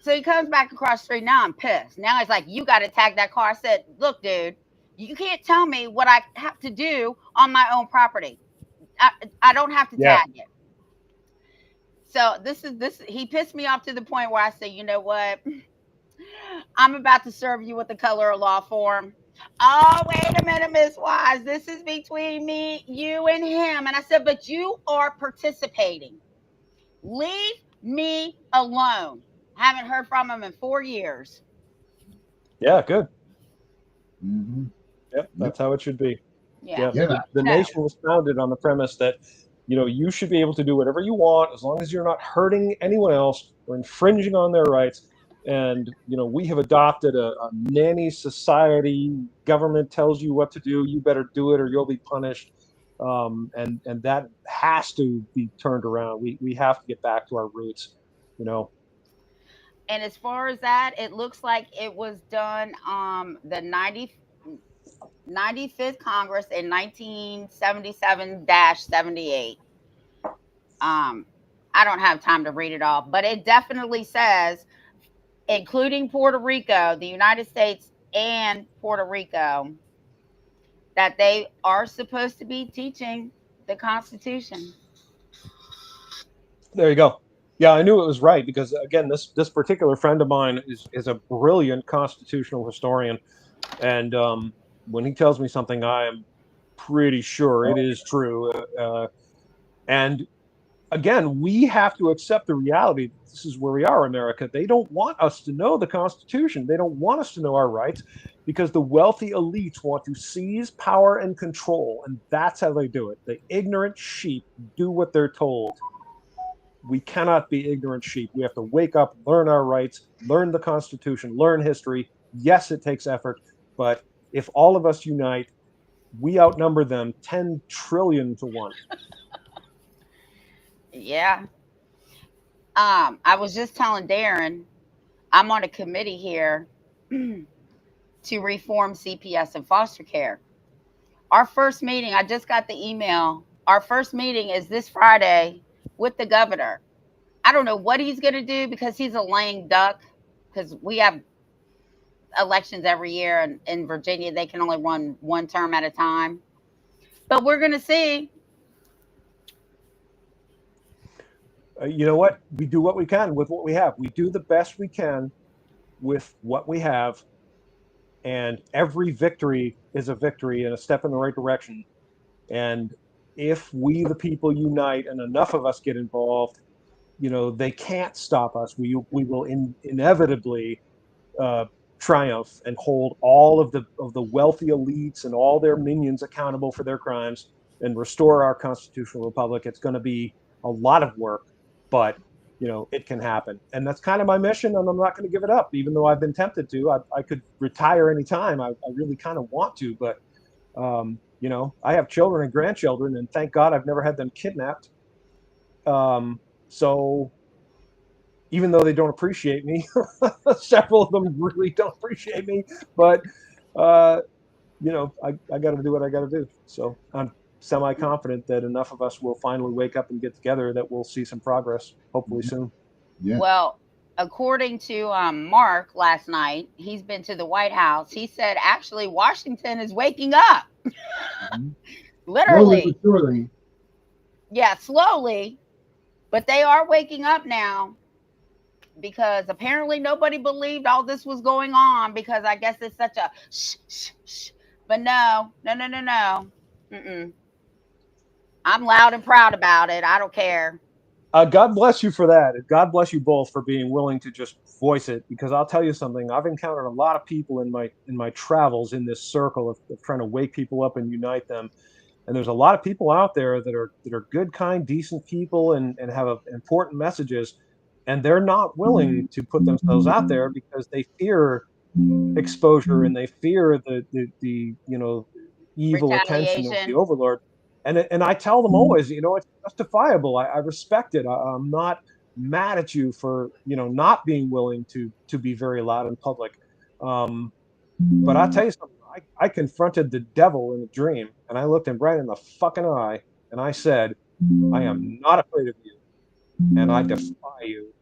So he comes back across the street. Now I'm pissed. Now he's like, you got to tag that car. I said, look, dude, you can't tell me what I have to do on my own property. I don't have to
Yeah.
tag it. So this he pissed me off to the point where I said, you know what? I'm about to serve you with the color of law form. Oh, wait a minute, Miss Wise. This is between me, you, and him. And I said, but you are participating. Leave me alone. Haven't heard from him in 4 years.
Yeah, good.
Mm-hmm.
Yep, that's how it should be.
Yeah.
Yeah.
The
No.
nation was founded on the premise that, you should be able to do whatever you want as long as you're not hurting anyone else or infringing on their rights. And, we have adopted a nanny society. Government tells you what to do. You better do it or you'll be punished. And that has to be turned around. We have to get back to our roots,
And as far as that, it looks like it was done the 95th Congress in 1977-78. I don't have time to read it all, but it definitely says, including Puerto Rico, the United States and Puerto Rico, that they are supposed to be teaching the Constitution.
There you go. Yeah, I knew it was right because again, this particular friend of mine is a brilliant constitutional historian, and when he tells me something, I am pretty sure it is true. And again, we have to accept the reality that this is where we are, America. They don't want us to know the Constitution. They don't want us to know our rights because the wealthy elites want to seize power and control, and that's how they do it. The ignorant sheep do what they're told. We cannot be ignorant sheep. We have to wake up, learn our rights, learn the Constitution, learn history. Yes, it takes effort, but if all of us unite, we outnumber them 10 trillion to 1.
Yeah. I was just telling Darren, I'm on a committee here to reform CPS and foster care. Our first meeting, I just got the email. Our first meeting is this Friday with the governor. I don't know what he's going to do because he's a lame duck. Because we have elections every year, and in Virginia, they can only run one term at a time. But we're going to see.
You know what? We do what we can with what we have. We do the best we can with what we have. And every victory is a victory and a step in the right direction. And if we, the people, unite and enough of us get involved, they can't stop us. We will inevitably triumph and hold all of the wealthy elites and all their minions accountable for their crimes and restore our constitutional republic. It's going to be a lot of work, but it can happen, and that's kind of my mission, and I'm not going to give it up, even though I've been tempted to. I could retire anytime. I really kind of want to, but I have children and grandchildren, and thank God I've never had them kidnapped. So even though they don't appreciate me, several of them really don't appreciate me, but I got to do what I got to do. So I'm semi-confident that enough of us will finally wake up and get together that we'll see some progress, hopefully soon.
Yeah.
Well, according to Mark last night, he's been to the White House. He said actually Washington is waking up. Literally.
Slowly.
Yeah, slowly. But they are waking up now because apparently nobody believed all this was going on because I guess it's such a shh, shh, shh. But no. Mm-mm. I'm loud and proud about it. I don't care.
God bless you for that. And God bless you both for being willing to just voice it, because I'll tell you something. I've encountered a lot of people in my travels in this circle of trying to wake people up and unite them. And there's a lot of people out there that are good, kind, decent people and have important messages, and they're not willing to put themselves out there because they fear exposure and they fear the evil attention of the
Retaliation.
overlord. And I tell them always, it's justifiable. I respect it. I'm not mad at you for not being willing to be very loud in public. But I'll tell you something. I confronted the devil in a dream, and I looked him right in the fucking eye, and I said, I am not afraid of you, and I defy you.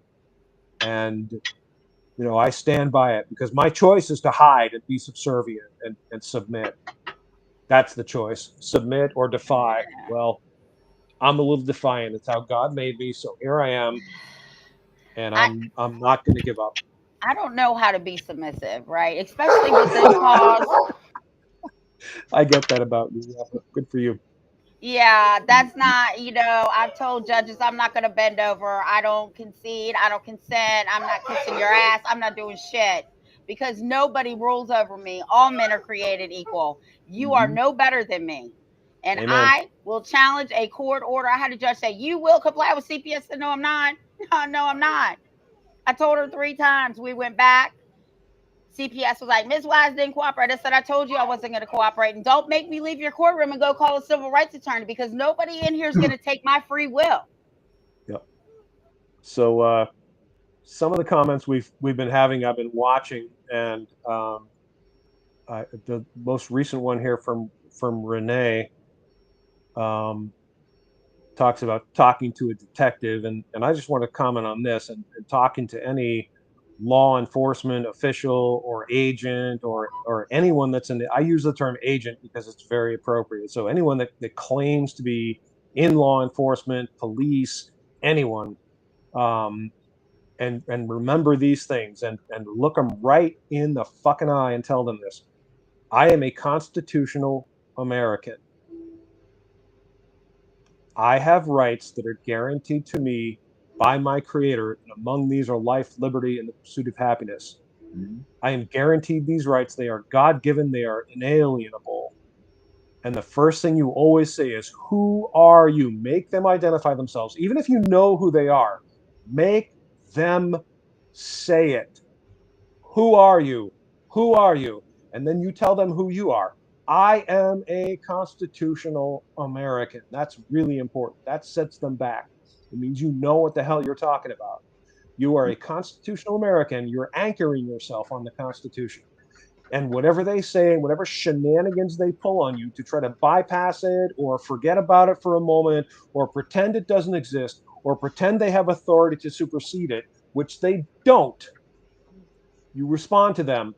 And I stand by it because my choice is to hide and be subservient and submit. That's the choice. Submit or defy. Well, I'm a little defiant. It's how God made me, so here I am, and I'm not going to give up.
I don't know how to be submissive, right? Especially with this cause.
I get that about you. Yeah, good for you.
Yeah, that's not, I've told judges I'm not going to bend over. I don't concede. I don't consent. I'm not kissing your ass. I'm not doing shit because nobody rules over me. All men are created equal. You are no better than me. And
Amen.
I will challenge a court order. I had a judge say, you will comply with CPS. No, I'm not. No, I'm not. I told her 3 times. We went back. CPS was like, Ms. Wise didn't cooperate. I said, I told you I wasn't going to cooperate. And don't make me leave your courtroom and go call a civil rights attorney because nobody in here is going to take my free will.
Yep. So some of the comments we've been having, I've been watching, and the most recent one here from Renee talks about talking to a detective, and I just want to comment on this and talking to any law enforcement official or agent or anyone that's I use the term agent because it's very appropriate. So anyone that claims to be in law enforcement, police, anyone, And remember these things, and look them right in the fucking eye and tell them this. I am a constitutional American. I have rights that are guaranteed to me by my creator, and among these are life, liberty, and the pursuit of happiness. I am guaranteed these rights. They are God-given. They are inalienable. And the first thing you always say is, who are you? Make them identify themselves. Even if you know who they are, make them say it. Who are you? Who are you? And then you tell them who you are. I am a constitutional American. That's really important. That sets them back. It means you know what the hell you're talking about. You are a constitutional American. You're anchoring yourself on the Constitution. And whatever they say, whatever shenanigans they pull on you to try to bypass it or forget about it for a moment or pretend it doesn't exist or pretend they have authority to supersede it, which they don't, you respond to them.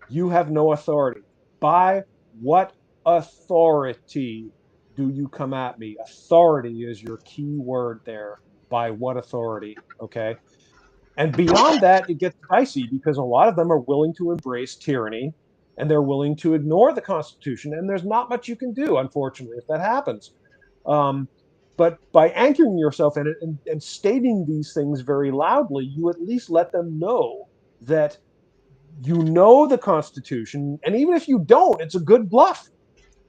You have no authority. By what authority do you come at me? Authority is your key word there. By what authority? Okay. And beyond that, it gets dicey because a lot of them are willing to embrace tyranny and they're willing to ignore the Constitution. And there's not much you can do, unfortunately, if that happens. But by anchoring yourself in it and stating these things very loudly, you at least let them know that you know the Constitution. And even if you don't, it's a good bluff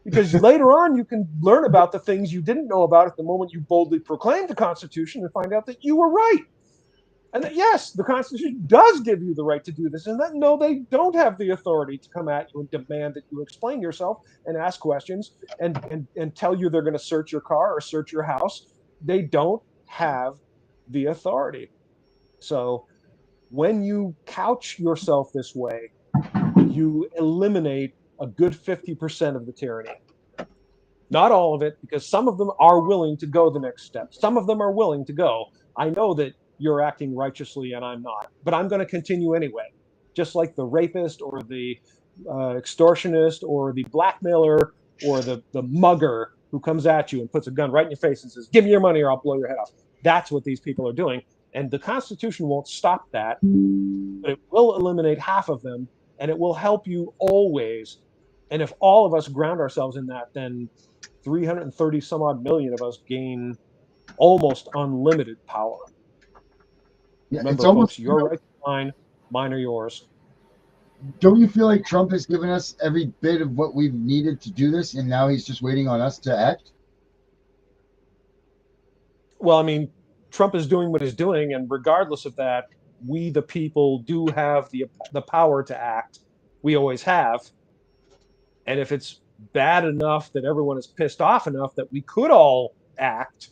because later on you can learn about the things you didn't know about at the moment you boldly proclaimed the Constitution and find out that you were right. And that, yes, the Constitution does give you the right to do this, and that no, they don't have the authority to come at you and demand that you explain yourself and ask questions and tell you they're going to search your car or search your house. They don't have the authority. So when you couch yourself this way, you eliminate a good 50% of the tyranny. Not all of it, because some of them are willing to go the next step. Some of them are willing to go, I know that you're acting righteously and I'm not, but I'm going to continue anyway. Just like the rapist or the extortionist or the blackmailer or the mugger who comes at you and puts a gun right in your face and says, give me your money or I'll blow your head off. That's what these people are doing. And the Constitution won't stop that, but it will eliminate half of them and it will help you always. And if all of us ground ourselves in that, then 330 some odd million of us gain almost unlimited power.
Yeah, it's
Remember,
almost,
folks, your rights are mine are yours.
don't you feel like Trump has given us every bit of what we've needed to do this, and now he's just waiting on us to act?
Well, I mean, Trump is doing what he's doing, and regardless of that, we the people do have the power to act. We always have. And if it's bad enough that everyone is pissed off enough that we could all act,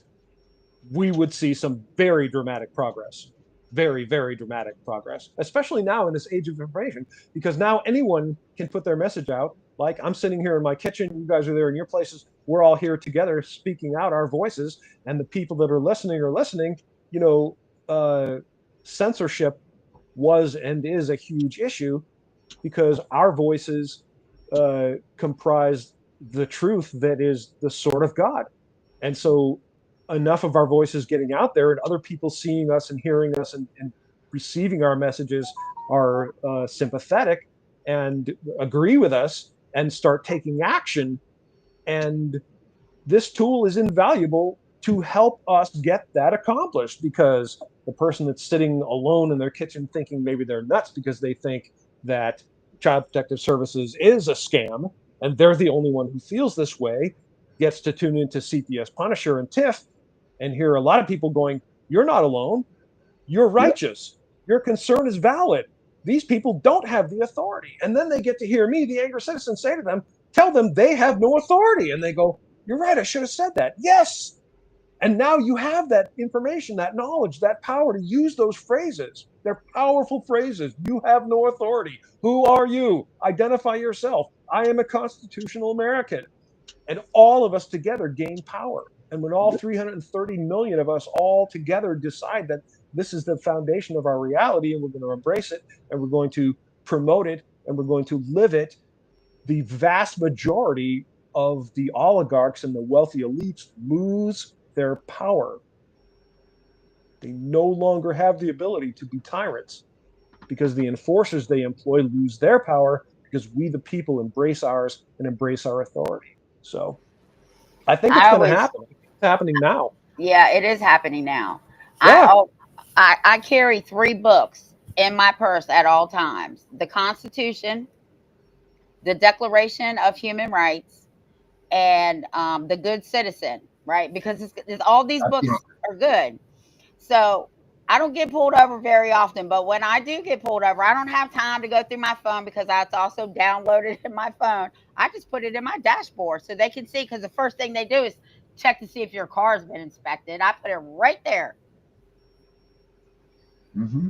we would see some very dramatic progress. Very, very dramatic progress, especially now in this age of information, because now anyone can put their message out. Like I'm sitting here in my kitchen, you guys are there in your places. We're all here together speaking out our voices, and the people that are listening are listening. You know, censorship was and is a huge issue because our voices comprise the truth that is the sword of God. And so enough of our voices getting out there and other people seeing us and hearing us and receiving our messages are sympathetic and agree with us and start taking action. And this tool is invaluable to help us get that accomplished because the person that's sitting alone in their kitchen thinking maybe they're nuts because they think that Child Protective Services is a scam and they're the only one who feels this way gets to tune into CPS Punisher and Tiff and hear a lot of people going, you're not alone. You're righteous. Your concern is valid. These people don't have the authority. And then they get to hear me, the angry citizen, say to them, tell them they have no authority. And they go, you're right. I should have said that. Yes. And now you have that information, that knowledge, that power to use those phrases. They're powerful phrases. You have no authority. Who are you? Identify yourself. I am a constitutional American. And all of us together gain power. And when all 330 million of us all together decide that this is the foundation of our reality and we're going to embrace it and we're going to promote it and we're going to live it, the vast majority of the oligarchs and the wealthy elites lose their power. They no longer have the ability to be tyrants because the enforcers they employ lose their power because we, the people, embrace ours and embrace our authority. So I think it's
I
going to
always,
happen. I think it's happening now.
yeah, it is happening now. I
Yeah.
oh, I carry 3 books in my purse at all times: the Constitution, the Declaration of Human Rights, and the Good Citizen. Right, because it's all these books
Yeah.
are good. So I don't get pulled over very often, but when I do get pulled over, I don't have time to go through my phone because it's also downloaded in my phone. I just put it in my dashboard so they can see, because the first thing they do is check to see if your car's been inspected. I put it right there.
Mm-hmm.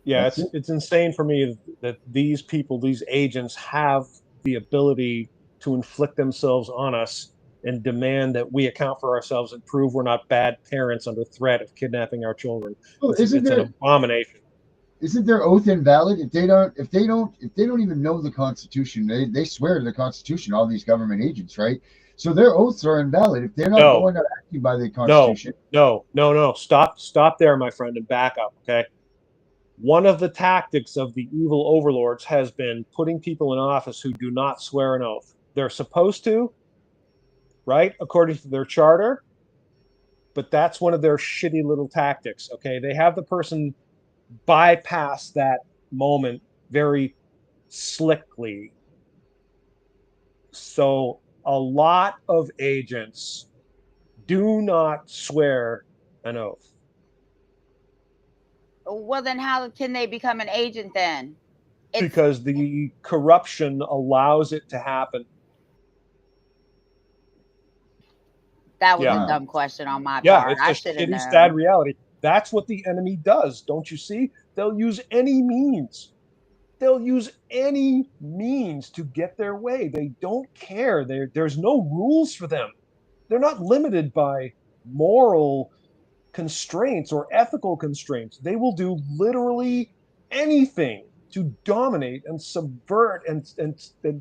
Yeah,
That's it.
it's insane for me that these people, these agents, have the ability to inflict themselves on us and demand that we account for ourselves and prove we're not bad parents under threat of kidnapping our children.
Well,
It's an abomination.
isn't their oath invalid if they don't even know the Constitution? They swear to the Constitution, all these government agents, right? So their oaths are invalid if they're not
No,
going out acting by the
no,
Constitution.
no. Stop there, my friend, and back up, okay? One of the tactics of the evil overlords has been putting people in office who do not swear an oath. They're supposed to, right, according to their charter, but that's one of their shitty little tactics, okay? They have the person bypass that moment very slickly. So a lot of agents do not swear an oath
Well, then how can they become an agent then? It's
because the corruption allows it to happen.
That was
Yeah.
a
Wow.
dumb question on my
Yeah,
part.
it's
I
just
should have
shitty, sad
known.
reality. That's what the enemy does. Don't you see? They'll use any means. They'll use any means to get their way. They don't care. There's no rules for them. They're not limited by moral constraints or ethical constraints. They will do literally anything to dominate and subvert and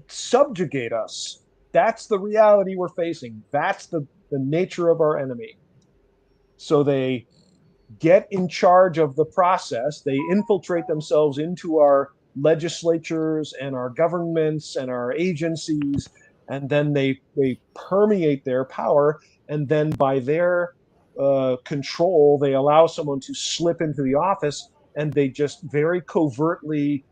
subjugate us. That's the reality we're facing. That's the nature of our enemy. So they get in charge of the process. They infiltrate themselves into our legislatures and our governments and our agencies, and then they permeate their power. And then by their control, they allow someone to slip into the office, and they just very covertly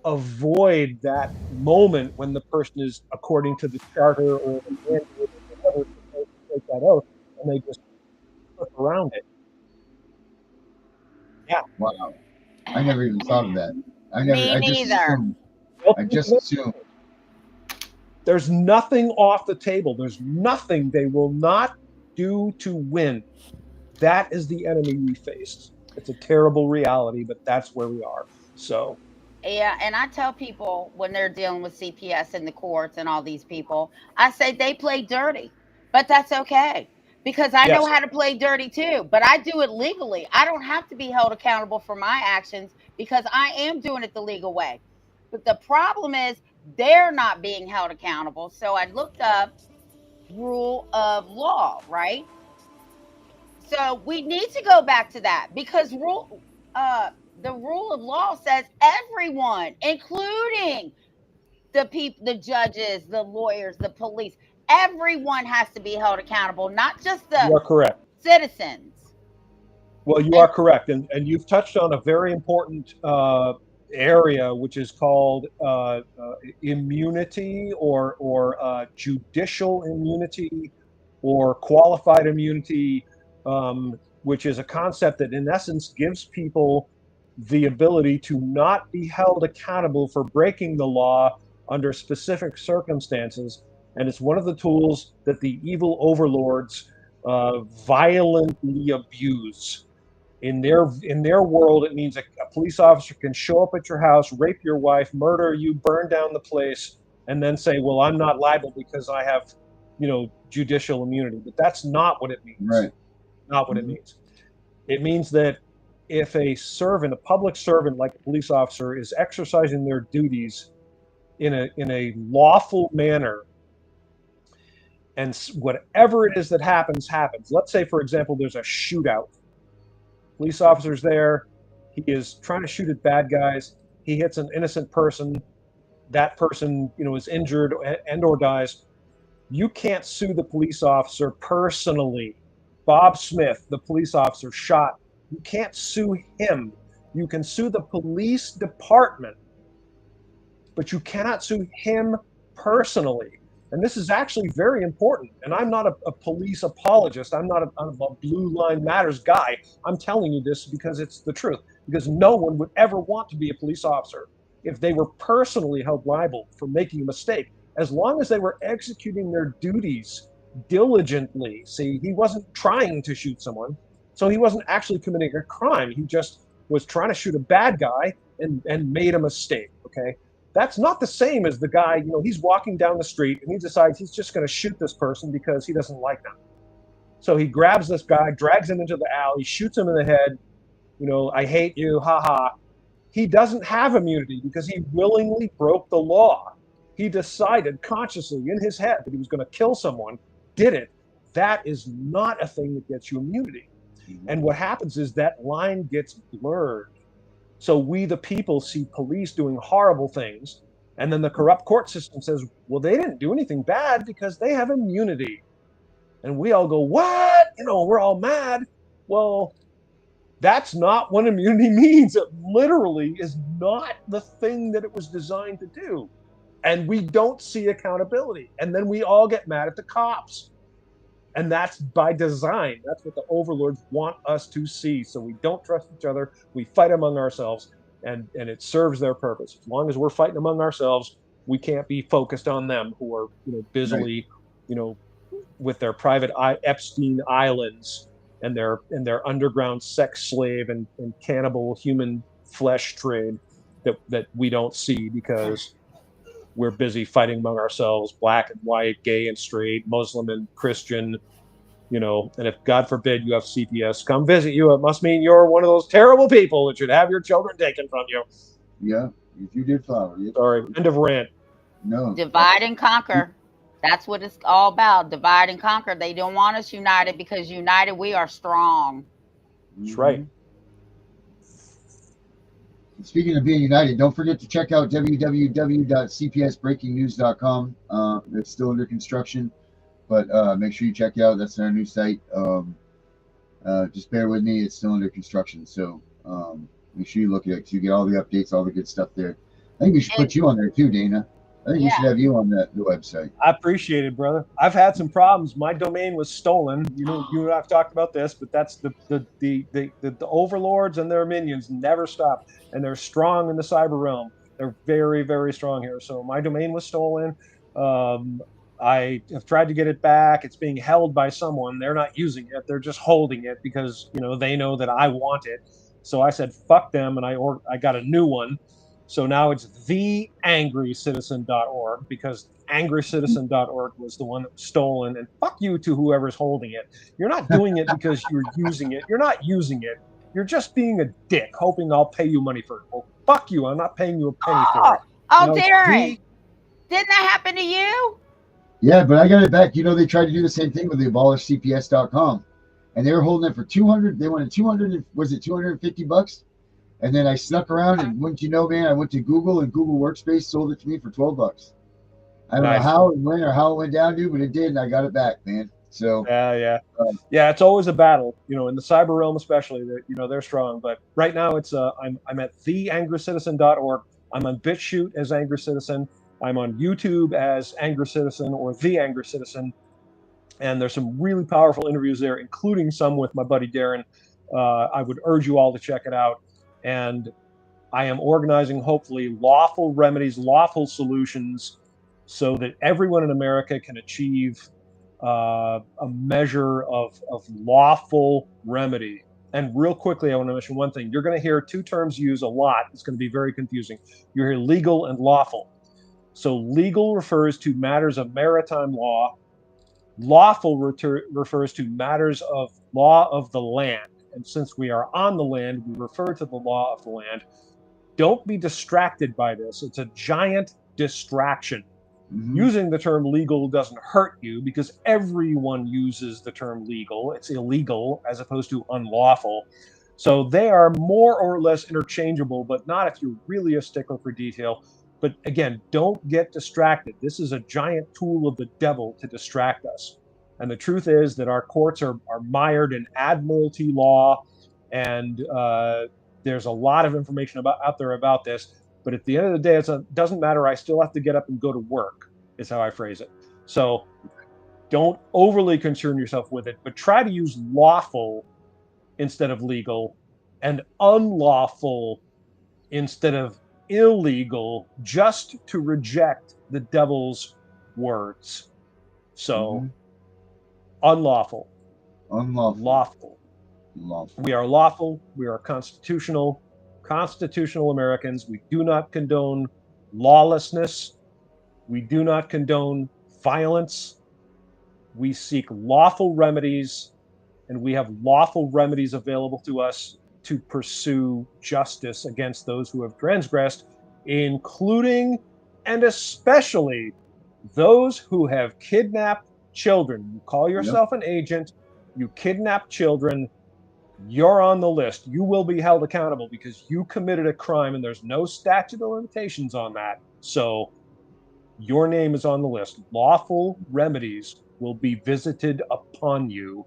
avoid that moment when the person is, according to the charter or the mandate or whatever, supposed to take that oath, and they just slip around it. Yeah.
Wow. I never even thought of that.
Me
I just
neither.
assumed.
Well,
I just assumed.
there's nothing off the table. There's nothing they will not do to win. That is the enemy we face. It's a terrible reality, but that's where we are. So,
Yeah, and I tell people when they're dealing with CPS in the courts and all these people, I say they play dirty, but that's okay because I know
yes,
how to play dirty too, but I do it legally. I don't have to be held accountable for my actions because I am doing it the legal way. But the problem is they're not being held accountable. So I looked up rule of law, right? So we need to go back to that because the rule of law says everyone, including the people, the judges, the lawyers, the police, everyone has to be held accountable, not just the
you are correct.
citizens.
Well, you
And
are correct. And you've touched on a very important area, which is called immunity or judicial immunity or qualified immunity, which is a concept that, in essence, gives people the ability to not be held accountable for breaking the law under specific circumstances. And it's one of the tools that the evil overlords violently abuse. In their world, it means a police officer can show up at your house, rape your wife, murder you, burn down the place, and then say, "Well, I'm not liable because I have, judicial immunity." But that's not what it means.
Right.
Not what it
Mm-hmm.
means. It means that if a public servant like a police officer, is exercising their duties in a lawful manner, and whatever it is that happens. Let's say, for example, there's a shootout Police officer's there. He is trying to shoot at bad guys. He hits an innocent person. That person, is injured and or dies. You can't sue the police officer personally. Bob Smith, the police officer shot. You can't sue him. You can sue the police department, but you cannot sue him personally. And this is actually very important. And I'm not a police apologist. I'm not a blue line matters guy. I'm telling you this because it's the truth. Because no one would ever want to be a police officer if they were personally held liable for making a mistake, as long as they were executing their duties diligently. See, he wasn't trying to shoot someone, so he wasn't actually committing a crime. He just was trying to shoot a bad guy and made a mistake, okay? That's not the same as the guy, he's walking down the street and he decides he's just going to shoot this person because he doesn't like them. So he grabs this guy, drags him into the alley, shoots him in the head, I hate you, haha. He doesn't have immunity because he willingly broke the law. He decided consciously in his head that he was going to kill someone, did it. That is not a thing that gets you immunity. And what happens is that line gets blurred. So we, the people, see police doing horrible things, and then the corrupt court system says, well, they didn't do anything bad because they have immunity. And we all go, what? We're all mad. Well, that's not what immunity means. It literally is not the thing that it was designed to do. And we don't see accountability. And then we all get mad at the cops. And that's by design. That's what the overlords want us to see. So we don't trust each other. We fight among ourselves, and it serves their purpose. As long as we're fighting among ourselves, we can't be focused on them who are, busily, with their private Epstein islands and their underground sex slave and cannibal human flesh trade that we don't see because we're busy fighting among ourselves, black and white, gay and straight, Muslim and Christian, and if God forbid you have CPS come visit you, it must mean you're one of those terrible people that should have your children taken from you.
Yeah, if you did flower. Yeah.
Sorry, end of rant.
No.
Divide and conquer. That's what it's all about. Divide and conquer. They don't want us united because united we are strong.
That's right.
Speaking of being united, don't forget to check out www.cpsbreakingnews.com. It's still under construction, but make sure you check it out. That's our new site. Just bear with me. It's still under construction, so make sure you look at it because you get all the updates, all the good stuff there. I think we should put you on there too, Dana. I think we should have you on the website.
I appreciate it, brother. I've had some problems. My domain was stolen. You and I've talked about this, but that's the overlords and their minions never stop, and they're strong in the cyber realm. They're very, very strong here. So my domain was stolen. I have tried to get it back. It's being held by someone. They're not using it. They're just holding it because they know that I want it. So I said fuck them, and I got a new one. So now it's theangrycitizen.org because angrycitizen.org was the one that was stolen. And fuck you to whoever's holding it. You're not doing it because you're using it. You're not using it. You're just being a dick, hoping I'll pay you money for it. Well, fuck you. I'm not paying you a penny for it.
Oh, Darren. Didn't that happen to you?
Yeah, but I got it back. They tried to do the same thing with the abolishcps.com. And they were holding it for 200. They wanted 200. Was it $250? And then I snuck around, and wouldn't you know, man, I went to Google, and Google Workspace sold it to me for $12. I don't know how and when or how it went down, dude, but it did, and I got it back, man. So
yeah. It's always a battle, in the cyber realm especially. That they're strong. But right now, it's I'm at theangrycitizen.org. I'm on BitChute as Angry Citizen. I'm on YouTube as Angry Citizen or The Angry Citizen. And there's some really powerful interviews there, including some with my buddy Darren. I would urge you all to check it out. And I am organizing, hopefully, lawful remedies, lawful solutions, so that everyone in America can achieve a measure of lawful remedy. And real quickly, I want to mention one thing. You're going to hear two terms used a lot. It's going to be very confusing. You hear legal and lawful. So legal refers to matters of maritime law. Lawful refers to matters of law of the land. And since we are on the land, we refer to the law of the land. Don't be distracted by this. It's a giant distraction. Mm-hmm. Using the term legal doesn't hurt you because everyone uses the term legal. It's illegal as opposed to unlawful. So they are more or less interchangeable, but not if you're really a stickler for detail. But again, don't get distracted. This is a giant tool of the devil to distract us. And the truth is that our courts are mired in admiralty law, and there's a lot of information out there about this. But at the end of the day, it doesn't matter. I still have to get up and go to work, is how I phrase it. So don't overly concern yourself with it, but try to use lawful instead of legal, and unlawful instead of illegal, just to reject the devil's words. So, unlawful.
Lawful.
We are lawful. We are constitutional Americans. We do not condone lawlessness. We do not condone violence. We seek lawful remedies, and we have lawful remedies available to us to pursue justice against those who have transgressed, including and especially those who have kidnapped children. You call yourself an agent, you kidnap children, you're on the list. You will be held accountable because you committed a crime, and there's no statute of limitations on that. So your name is on the list. Lawful remedies will be visited upon you.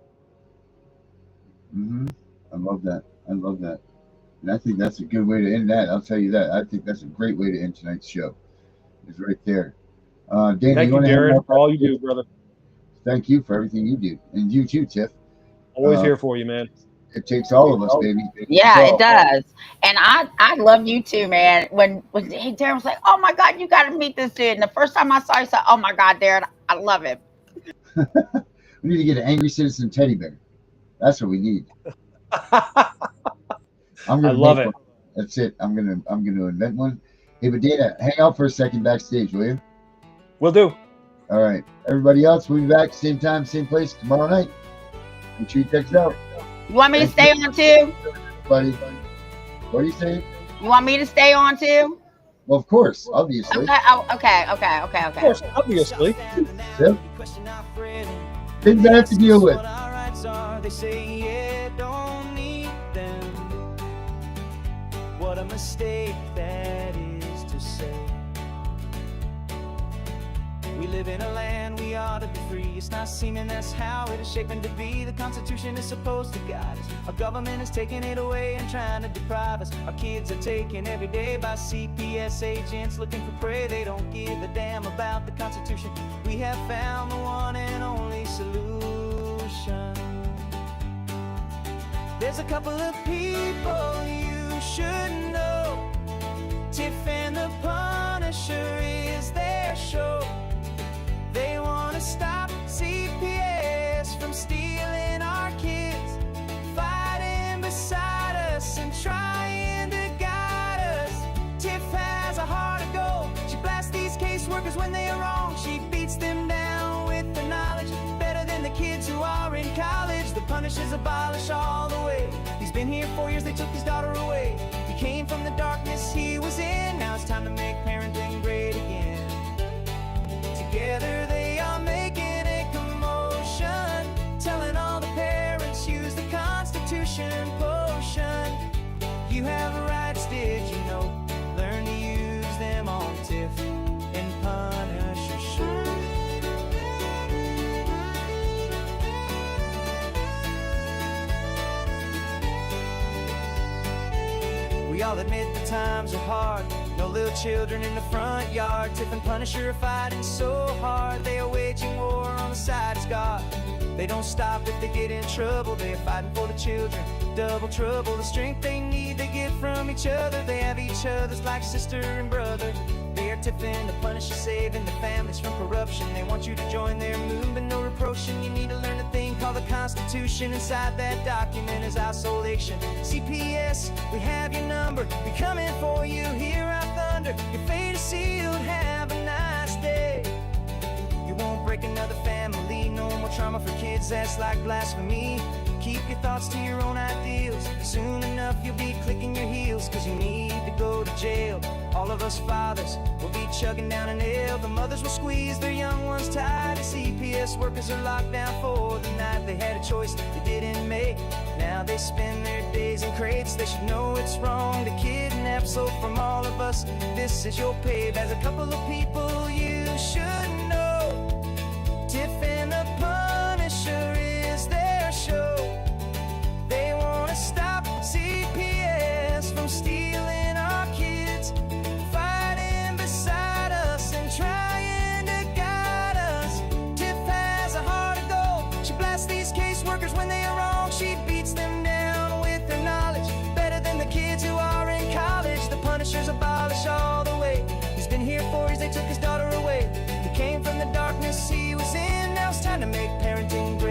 I love that. And I think that's a good way to end that. I'll tell you that. I think that's a great way to end tonight's show. It's right there. Dana,
Thank you, Darren, for all you do, brother.
Thank you for everything you do. And you too, Tiff.
Always here for you, man.
It takes all of us, baby.
Yeah, it does. And I love you too, man. When Darren was like, "Oh my God, you got to meet this dude," and the first time I saw you, I said, "Oh my God, Darren, I love him."
We need to get an angry citizen teddy bear. That's what we need.
I love it.
That's it. I'm gonna invent one. Hey, but Dana, hang out for a second backstage, will you?
Will do.
All right. Everybody else, we'll be back same time, same place tomorrow night. Make sure you check us out.
You want me to stay on too?
Buddy. What are you saying?
You want me to stay on too?
Well, of course, obviously.
Okay.
Of course, obviously.
Yep. Things I have to deal with.
They say, yeah, don't need them. What a mistake that is to say. We live in a land we ought to be free. It's not seeming that's how it is shaping to be. The Constitution is supposed to guide us. Our government is taking it away and trying to deprive us. Our kids are taken every day by CPS agents looking for prey. They don't give a damn about the Constitution. We have found the one and only solution. There's a couple of people you should know. Tiff and the Punisher is their show. They want to stop CPS from stealing our kids, fighting beside us and trying to guide us. Tiff has a heart of gold. She blasts these caseworkers when they are wrong. She beats them down with the knowledge, better than the kids who are in college. The Punishers abolish all the way. He's been here 4 years, they took his daughter away. He came from the darkness he was in. Now it's time to make parenting great again. Together they are making a commotion, telling all the parents use the Constitution potion. You have rights, did you know? Learn to use them on Tiff and Punisher show. We all admit the times are hard. No little children in the front yard. Tiff and Punisher are fighting so hard. They are waging war on the side of God. They don't stop if they get in trouble. They are fighting for the children. Double trouble. The strength they need they get from each other. They have each other's like sister and brother. They are Tiff and the Punisher, saving the families from corruption. They want you to join their movement, no reproaching. You need to learn a thing called the Constitution. Inside that document is isolation. CPS, we have your number. We're coming for you, hear our thunder. Your fate is sealed, have a nice day. You won't break another family, no more trauma for kids, that's like blasphemy. Keep your thoughts to your own ideals. Soon enough you'll be clicking your heels, cause you need to go to jail. All of us fathers will be chugging down an ale. The mothers will squeeze their young ones tight. The CPS workers are locked down for the night. They had a choice they didn't make. Now Now they spend their days in crates. They should know it's wrong to kidnap. So from all of us, this is your payback. As a couple of people you should know, Tiff and the Punisher is their show. They want to stop CPS from stealing our kids, fighting beside us and trying to guide us. Tiff has a heart of gold. She blasts these caseworkers when they are wrong. She beats them down with her knowledge, better than the kids who are in college. The Punisher's abolish all the way. He's been here 4 years, they took his daughter away. He came from the darkness he was in. Now it's time to make parenting great